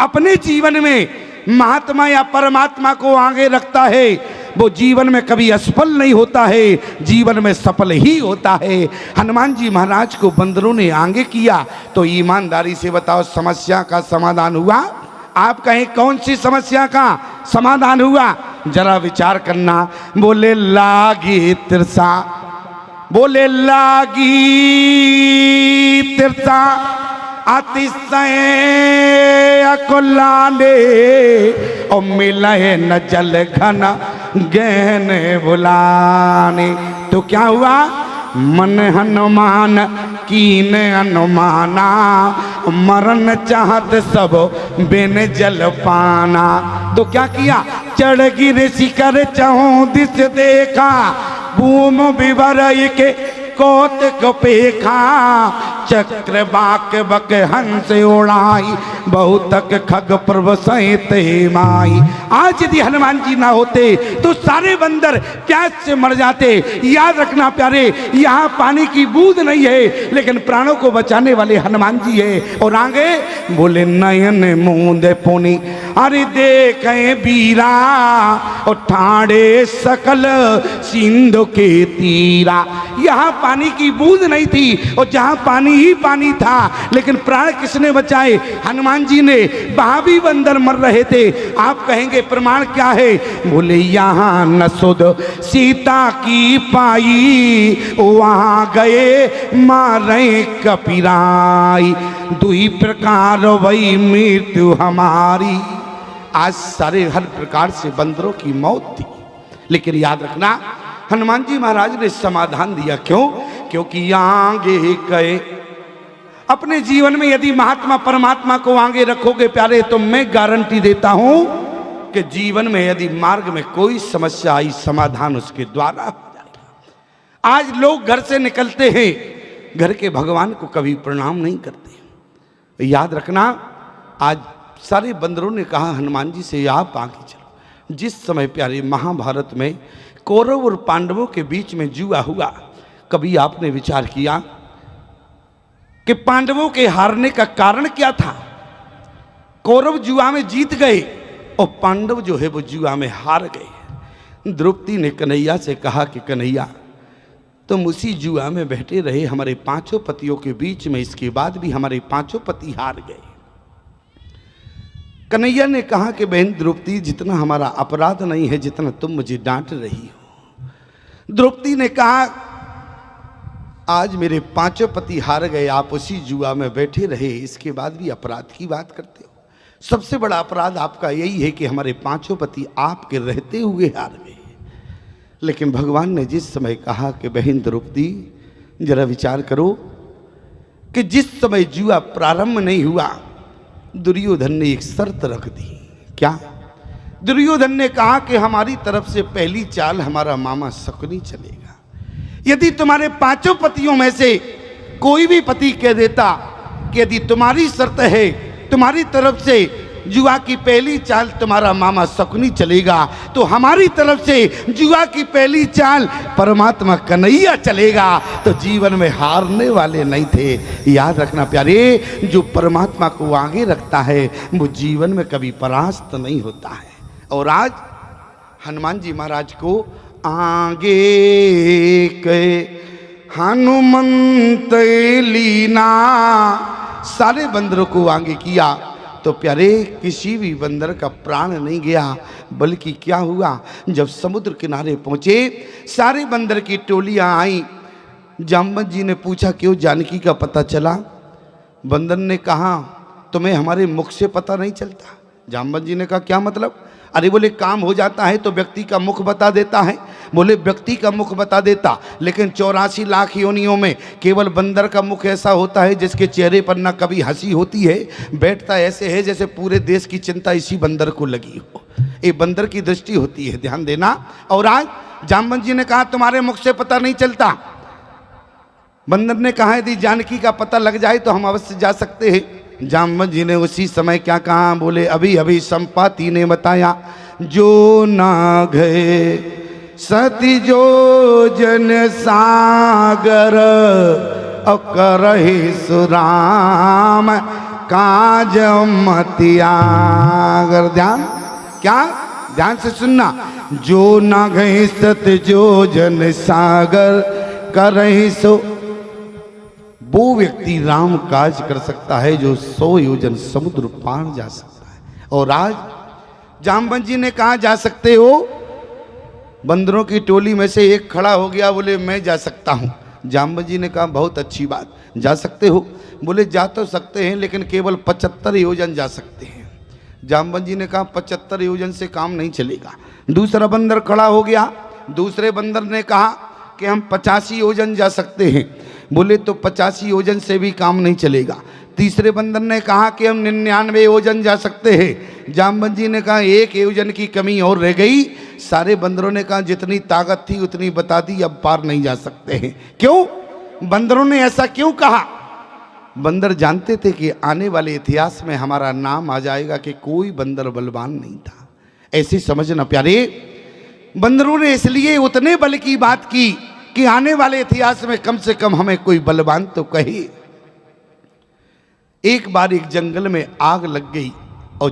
अपने जीवन में महात्मा या परमात्मा को आगे रखता है वो जीवन में कभी असफल नहीं होता है, जीवन में सफल ही होता है। हनुमान जी महाराज को बंदरों ने आगे किया तो ईमानदारी से बताओ समस्या का समाधान हुआ? आप कहें कौन सी समस्या का समाधान हुआ? जरा विचार करना। बोले लागी तिरसा, बोले लागी तिरसा अतिशय अकुलाने और मिले न जल घन गहने बुलाने। तो क्या हुआ? मन हनुमान कीन अनुमाना, मरण चाहत सब बिन जल पाना। तो क्या किया? चढ़ गिर शिखर चहु दिस देखा, भूम विवर के कौतक पेखा, चक्र बाक बक हंस उड़ाई, बहुतक खग प्रभ सहित माई। आज यदि हनुमान जी ना होते तो सारे बंदर प्यास से मर जाते। याद रखना प्यारे, यहाँ पानी की बूंद नहीं है लेकिन प्राणों को बचाने वाले हनुमान जी है। और आगे बोले नयन मूंद पुनि अरे देखे बीरा, और ठाड़े सकल सिंधु के तीरा। यहाँ पानी की बूंद नहीं थी और जहाँ पानी ही पानी था, लेकिन प्राण किसने बचाए? हनुमान जी ने। वहां भी बंदर मर रहे थे। आप कहेंगे प्रमाण क्या है? बोले यहाँ न सुध सीता की पाई, वहां गए मारे कपिराई, दुई प्रकार वही मृत्यु हमारी। आज सारे हर प्रकार से बंदरों की मौत थी, लेकिन याद रखना हनुमान जी महाराज ने समाधान दिया। क्यों? क्योंकि आगे गए। अपने जीवन में यदि महात्मा परमात्मा को आगे रखोगे प्यारे, तो मैं गारंटी देता हूं कि जीवन में यदि मार्ग में कोई समस्या आई, समाधान उसके द्वारा हो जाएगा। आज लोग घर से निकलते हैं, घर के भगवान को कभी प्रणाम नहीं करते। याद रखना, आज सारे बंदरों ने कहा हनुमान जी से आप आगे चलो। जिस समय प्यारे महाभारत में कौरव और पांडवों के बीच में जुआ हुआ, कभी आपने विचार किया कि पांडवों के हारने का कारण क्या था? कौरव जुआ में जीत गए और पांडव जो है वो जुआ में हार गए। द्रौपदी ने कन्हैया से कहा कि कन्हैया तुम उसी जुआ में बैठे रहे हमारे पांचों पतियों के बीच में, इसके बाद भी हमारे पांचों पति हार गए। कन्हैया ने कहा कि बहन द्रौपदी, जितना हमारा अपराध नहीं है जितना तुम मुझे डांट रही हो। द्रौपदी ने कहा आज मेरे पांचों पति हार गए, आप उसी जुआ में बैठे रहे, इसके बाद भी अपराध की बात करते हो। सबसे बड़ा अपराध आपका यही है कि हमारे पांचों पति आपके रहते हुए हार गए। लेकिन भगवान ने जिस समय कहा कि बहन द्रौपदी जरा विचार करो कि जिस समय जुआ प्रारंभ नहीं हुआ, दुर्योधन ने एक शर्त रख दी। क्या? दुर्योधन ने कहा कि हमारी तरफ से पहली चाल हमारा मामा शकुनी चलेगा। यदि तुम्हारे पांचों पतियों में से कोई भी पति कह देता कि यदि तुम्हारी शर्त है, तुम्हारी तरफ से जुआ की पहली चाल तुम्हारा मामा शकुनी चलेगा, तो हमारी तरफ से जुआ की पहली चाल परमात्मा कन्हैया चलेगा। तो जीवन में हारने वाले नहीं थे। याद रखना प्यारे, जो परमात्मा को आगे रखता है वो जीवन में कभी परास्त नहीं होता है। और आज हनुमान जी महाराज को आगे के हनुमंत लीना, सारे बंदरों को आगे किया तो प्यारे किसी भी बंदर का प्राण नहीं गया। बल्कि क्या हुआ, जब समुद्र किनारे पहुंचे सारे बंदर की टोलियां आई। जामवंत जी ने पूछा क्यों जानकी का पता चला? बंदर ने कहा तुम्हें हमारे मुख से पता नहीं चलता। जामवंत जी ने कहा क्या मतलब? अरे बोले काम हो जाता है तो व्यक्ति का मुख बता देता है। बोले व्यक्ति का मुख बता देता, लेकिन 84 लाख योनियों में केवल बंदर का मुख ऐसा होता है जिसके चेहरे पर ना कभी हंसी होती है, बैठता ऐसे है जैसे पूरे देश की चिंता इसी बंदर को लगी हो। ये बंदर की दृष्टि होती है, ध्यान देना। और आज जामवंत जी ने कहा तुम्हारे मुख से पता नहीं चलता। बंदर ने कहा यदि जानकी का पता लग जाए तो हम अवश्य जा सकते हैं। जामवंत जी ने उसी समय क्या कहा? बोले अभी अभी संपाति ने बताया जो ना गए सती जो जन सागर करहि सुराम, काज मतियागर। ध्यान, क्या? ध्यान से सुनना। जो ना गए सत जो जन सागर कर रहे सो, वो व्यक्ति राम काज कर सकता है जो 100 योजन समुद्र पार जा सकता है। और आज जामवंत जी ने कहा जा सकते हो? बंदरों की टोली में से एक खड़ा हो गया, बोले मैं जा सकता हूँ। जामवंत जी ने कहा बहुत अच्छी बात, जा सकते हो? बोले जा तो सकते हैं लेकिन केवल 75 योजन जा सकते हैं। जामवंत जी ने कहा 75 योजन से काम नहीं चलेगा। दूसरा बंदर खड़ा हो गया, दूसरे बंदर ने कहा कि हम 85 योजन जा सकते हैं। बोले तो 85 योजन से भी काम नहीं चलेगा। तीसरे बंदर ने कहा कि हम 99 योजन जा सकते हैं। जामवंत जी ने कहा 1 योजन की कमी और रह गई। सारे बंदरों ने कहा जितनी ताकत थी उतनी बता दी, अब पार नहीं जा सकते हैं। क्यों? बंदरों ने ऐसा क्यों कहा? बंदर जानते थे कि आने वाले इतिहास में हमारा नाम आ जाएगा कि कोई बंदर बलवान नहीं था। ऐसे समझना प्यारे, बंदरों ने इसलिए उतने बल की बात की कि आने वाले इतिहास में कम से कम हमें कोई बलवान तो कहे। एक बार एक जंगल में आग लग गई और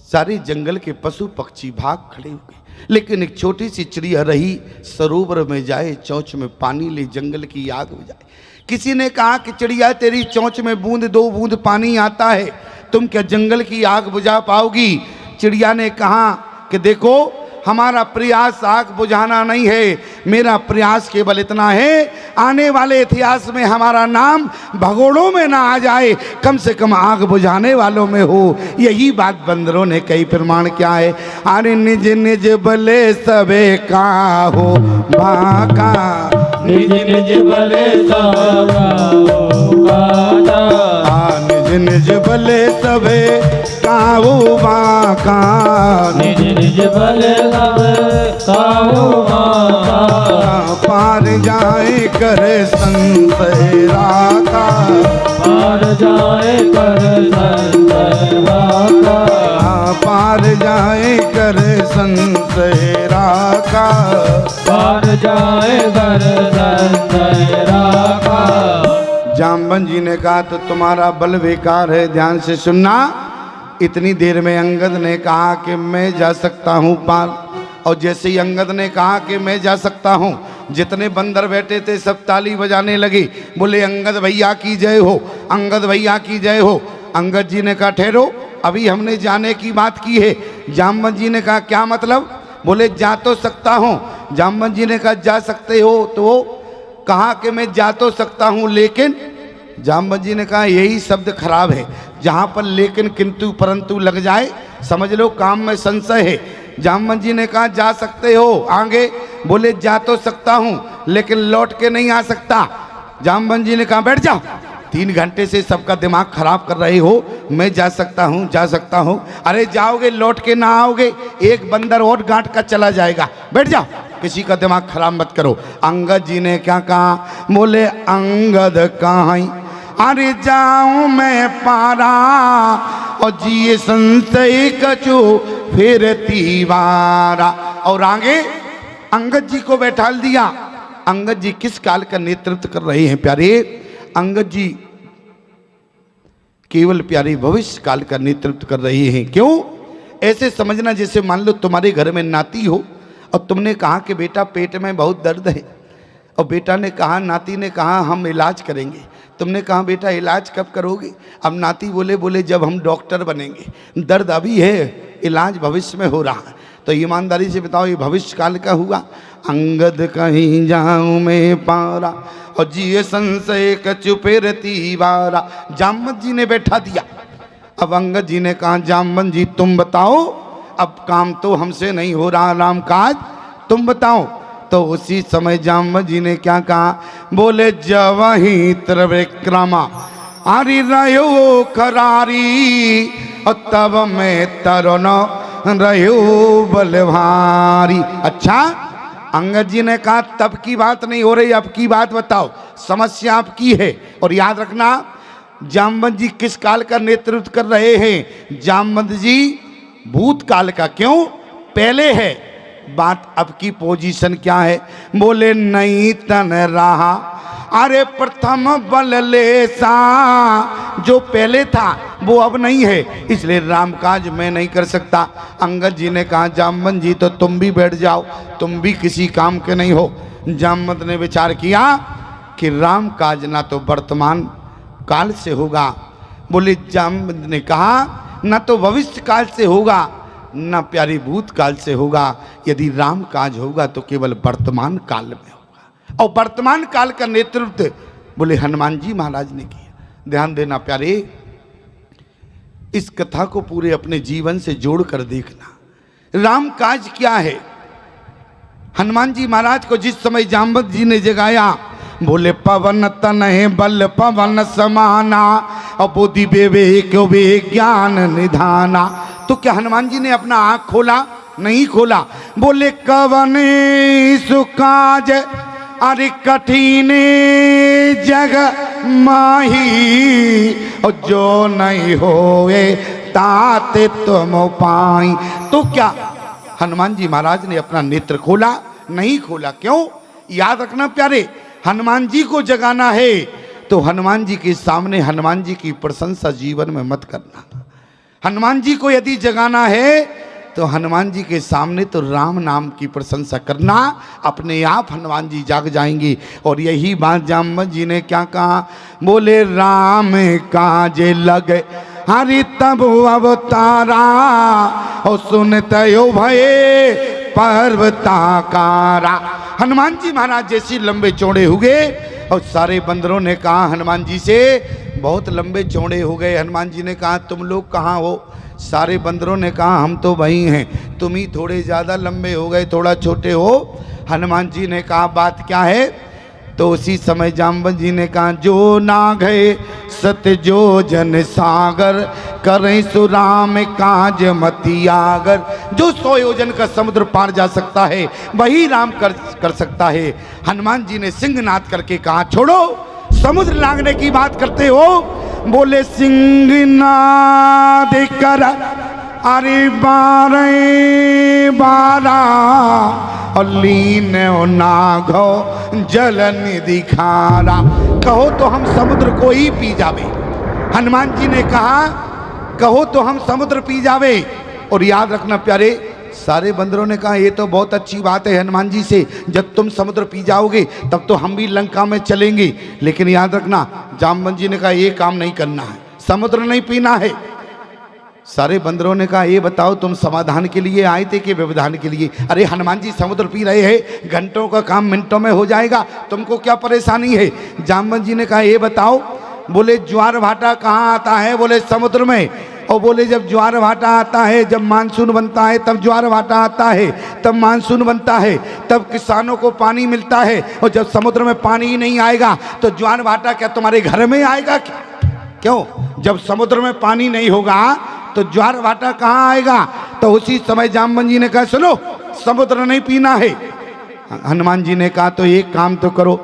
सारे जंगल के पशु पक्षी भाग खड़े हो गए, लेकिन एक छोटी सी चिड़िया रही, सरोवर में जाए चोंच में पानी ले, जंगल की आग बुझाए। किसी ने कहा कि चिड़िया तेरी चोंच में बूंद 2 बूंद पानी आता है, तुम क्या जंगल की आग बुझा पाओगी? चिड़िया ने कहा कि देखो हमारा प्रयास आग बुझाना नहीं है, मेरा प्रयास केवल इतना है आने वाले इतिहास में हमारा नाम भगोड़ों में ना आ जाए, कम से कम आग बुझाने वालों में हो। यही बात बंदरों ने कही। प्रमाण क्या है? अरे निज निज बले सबे का हो भाका, निज निज बले सबका निज निज बले सबे काहू बाका, निज निज बले सबका पार जाए करे संत राका, पार जाए कर संत पार जाए करे संत राका, पार जाए कर संत राका। जामवंत जी ने कहा तो तुम्हारा बल बेकार है। ध्यान से सुनना। इतनी देर में अंगद ने कहा कि मैं जा सकता हूँ पार, और जैसे ही अंगद ने कहा कि मैं जा सकता हूँ, जितने बंदर बैठे थे सब ताली बजाने लगे, बोले अंगद भैया की जय हो, अंगद भैया की जय हो। अंगद जी ने कहा ठहरो, अभी हमने जाने की बात की है। जामवंत जी ने कहा क्या मतलब? बोले जा तो सकता हूँ। जामवंत जी ने कहा जा सकते हो, तो कहा कि मैं जा तो सकता हूँ लेकिन। जामवंत जी ने कहा यही शब्द खराब है, जहाँ पर लेकिन किंतु परंतु लग जाए समझ लो काम में संशय है। जामवंत जी ने कहा जा सकते हो, आगे बोले जा तो सकता हूँ लेकिन लौट के नहीं आ सकता। जामवंत जी ने कहा बैठ जाओ, 3 घंटे से सबका दिमाग खराब कर रहे हो, मैं जा सकता हूँ जा सकता हूँ। अरे जाओगे लौट के ना आओगे, एक बंदर और गांठ का चला जाएगा, बैठ जाओ, किसी का दिमाग खराब मत करो। अंगद जी ने क्या कहा? बोले अंगद कहाँ, अरे जाऊं मैं पारा और जिए संशय कचो फिर तीवारा। और आगे अंगद जी को बैठाल दिया। अंगद जी किस काल का नेतृत्व कर रहे हैं प्यारे? अंगद जी केवल प्यारे भविष्य काल का नेतृत्व कर रहे हैं। क्यों? ऐसे समझना जैसे मान लो तुम्हारे घर में नाती हो और तुमने कहा कि बेटा पेट में बहुत दर्द है, और बेटा ने कहा, नाती ने कहा हम इलाज करेंगे। तुमने कहा बेटा इलाज कब करोगे? अब नाती बोले जब हम डॉक्टर बनेंगे। दर्द अभी है, इलाज भविष्य में हो रहा है। तो ईमानदारी से बताओ ये भविष्य काल का हुआ। अंगद कहीं जाऊं मैं पारा और जिए संशय कछु फिर तीवारा। जामवंत जी ने बैठा दिया। अब अंगद जी ने कहा जामवंत जी तुम बताओ, अब काम तो हमसे नहीं हो रहा, राम काज तुम बताओ। तो उसी समय जामवंत जी ने क्या कहा? बोले जवही त्रिविक्रमा आरी रहो खरारी और तब मैं तरुण रहो बलवारी। अच्छा, अंगद जी ने कहा तब की बात नहीं हो रही, अब की बात बताओ, समस्या आपकी है। और याद रखना जामवंत जी किस काल का नेतृत्व कर रहे हैं? जामवंत जी भूतकाल का। क्यों? पहले है बात। अब की पोजीशन क्या है? बोले नहीं तन रहा अरे प्रथम बल लेसा, जो पहले था वो अब नहीं है, इसलिए राम काज मैं नहीं कर सकता। अंगद जी ने कहा जामवंत जी तो तुम भी बैठ जाओ, तुम भी किसी काम के नहीं हो। जामवंत ने विचार किया कि राम काज ना तो वर्तमान काल से होगा, बोले जामवंत ने कहा ना तो भविष्य काल से होगा ना प्यारी भूत काल से होगा, यदि राम काज होगा तो केवल वर्तमान काल में होगा। और वर्तमान काल का नेतृत्व बोले हनुमान जी महाराज ने किया। ध्यान देना प्यारे, इस कथा को पूरे अपने जीवन से जोड़कर देखना। राम काज क्या है? हनुमान जी महाराज को जिस समय जामवंत जी ने जगाया, बोले पवन तनहि बल पवन समाना, बुद्धि विवेक विज्ञान निधाना। तो क्या हनुमान जी ने अपना आंख खोला? नहीं खोला। बोले कवने सुकाज अरे कठिन जग माही, और जो नहीं होए ताते तुम पाई। तो क्या हनुमान जी महाराज ने अपना नेत्र खोला? नहीं खोला। क्यों? याद रखना प्यारे, हनुमान जी को जगाना है तो हनुमान जी के सामने हनुमान जी की प्रशंसा जीवन में मत करना। हनुमान जी को यदि जगाना है तो हनुमान जी के सामने तो राम नाम की प्रशंसा करना, अपने आप हनुमान जी जाग जाएंगे। और यही बात जामवंत जी ने क्या कहा? बोले राम काजे लगे हरि तब अवतारा, और सुनते हो भये पर्वताकारा। हनुमान जी महाराज जैसे लंबे चौड़े हुए और सारे बंदरों ने कहा हनुमान जी से बहुत लंबे चौड़े हो गए। हनुमान जी ने कहा तुम लोग कहाँ हो? सारे बंदरों ने कहा हम तो वही हैं, तुम ही थोड़े ज़्यादा लंबे हो गए, थोड़ा छोटे हो। हनुमान जी ने कहा बात क्या है? तो उसी समय जामवंत जी ने कहा जो ना गए सत्य जो जन सागर, करें सुराम काज मति आगर। जो 100 योजन का समुद्र पार जा सकता है वही राम कर सकता है। हनुमान जी ने सिंहनाद करके कहा छोड़ो, समुद्र लांघने की बात करते हो? बोले सिंहनाद कर अरे 12 और लीन नाघो जल निधि खारा। कहो तो हम समुद्र को ही पी जावे। हनुमान जी ने कहा कहो तो हम समुद्र पी जावे। और याद रखना प्यारे, सारे बंदरों ने कहा ये तो बहुत अच्छी बात है हनुमान जी से, जब तुम समुद्र पी जाओगे तब तो हम भी लंका में चलेंगे। लेकिन याद रखना जामवंत जी ने कहा ये काम नहीं करना है, समुद्र नहीं पीना है। सारे बंदरों ने कहा ये बताओ तुम समाधान के लिए आए थे कि व्यवधान के लिए? अरे हनुमान जी समुद्र पी रहे हैं, घंटों का काम मिनटों में हो जाएगा, तुमको क्या परेशानी है? जामवंत जी ने कहा ये बताओ। बोले ज्वार भाटा कहाँ आता है? बोले समुद्र में। और बोले जब ज्वार भाटा आता है, जब मानसून बनता है तब ज्वार भाटा आता है, तब मानसून बनता है, तब किसानों को पानी मिलता है। और जब समुद्र में पानी ही नहीं आएगा तो ज्वार भाटा क्या तुम्हारे घर में आएगा क्या? क्यों? जब समुद्र में पानी नहीं होगा तो ज्वार भाटा कहाँ आएगा? तो उसी समय जामवंत जी ने कहा सुनो समुद्र नहीं पीना है। हनुमान जी ने कहा तो एक काम तो करो।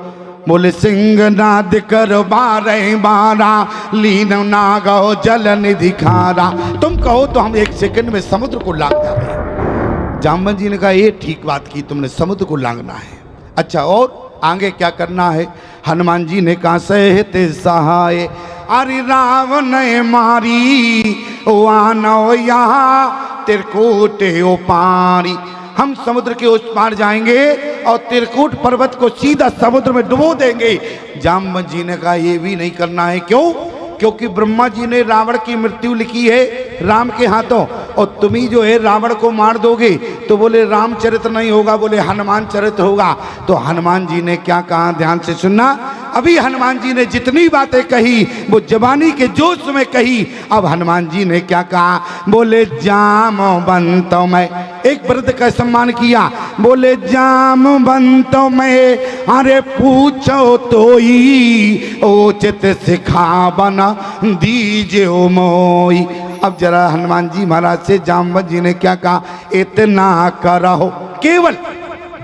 बोले सिंहनाद कर 12 लीन नागो जल निधि खारा। तुम कहो तो हम 1 सेकंड में समुद्र को लांग जाए। जामवंत जी ने कहा ये ठीक बात की तुमने, समुद्र को लांगना है। अच्छा और आगे क्या करना है? हनुमान जी ने कहा सहते सहाय अरे रावण मारी वानो यहाँ त्रिकूट ओ पारी। हम समुद्र के उस पार जाएंगे और त्रिकूट पर्वत को सीधा समुद्र में डुबो देंगे। जामवंत जी ने कहा ये भी नहीं करना है। क्यों? क्योंकि ब्रह्मा जी ने रावण की मृत्यु लिखी है राम के हाथों, और तुम ही जो है रावण को मार दोगे। तो बोले रामचरित नहीं होगा, बोले हनुमान चरित होगा। तो हनुमान जी ने क्या कहा? ध्यान से सुनना। अभी हनुमान जी ने जितनी बातें कही वो जवानी के जोश में कही। अब हनुमान जी ने क्या कहा? बोले जामवंत मैं, एक वृद्ध का सम्मान किया। बोले जामवंत मैं अरे पूछो तो ही उचित सिखावन दीजिए मोई। अब जरा हनुमान जी महाराज से जामवंत जी ने क्या कहा? इतना करो, केवल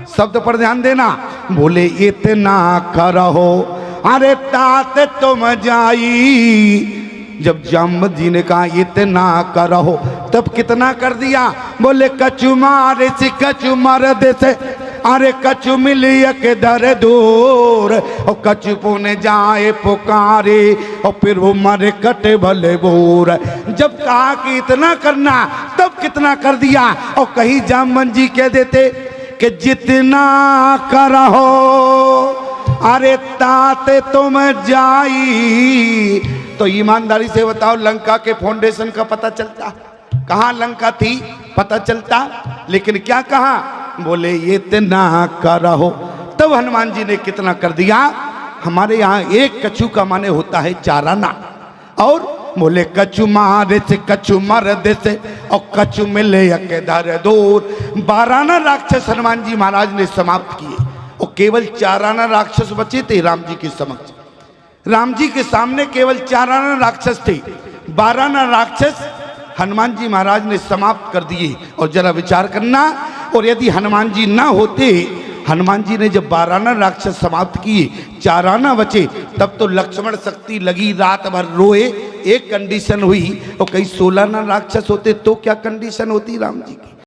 शब्द पर ध्यान देना। बोले इतना करो अरे तात तुम जाई। जब जामवंत जी ने कहा इतना करो तब कितना कर दिया? बोले कछु मारे से कछु मर्द से अरे कछु मिलिया के दर दूर और कछु पुने जाए पुकारे और फिर वो मरे कटे भले बोर। जब कहा कि इतना करना तब कितना कर दिया। और कहीं जामन जी कह देते कि जितना करहो अरे ताते तुम जाई। तो ईमानदारी से बताओ लंका के फाउंडेशन का पता चलता, कहाँ लंका थी पता चलता, लेकिन क्या कहा, बोले ये इतना करहो। तब हनुमान जी ने कितना कर दिया। हमारे यहाँ एक कछु का माने होता है चाराना, और बोले कछु मारे से कछु मर दे से और कछु मिले के दर दूर। 12 राक्षस हनुमान जी महाराज ने समाप्त किए और केवल 4 राक्षस बचे थे राम जी के समक्ष। राम जी के सामने केवल 4 राक्षस थे, 12 राक्षस हनुमान जी महाराज ने समाप्त कर दिए। और जरा विचार करना, और यदि हनुमान जी ना होते, हनुमान जी ने जब 12 राक्षस समाप्त किए, 4 बचे, तब तो लक्ष्मण शक्ति लगी रात भर रोए। एक कंडीशन हुई, और कहीं 16 राक्षस होते तो क्या कंडीशन होती राम जी की।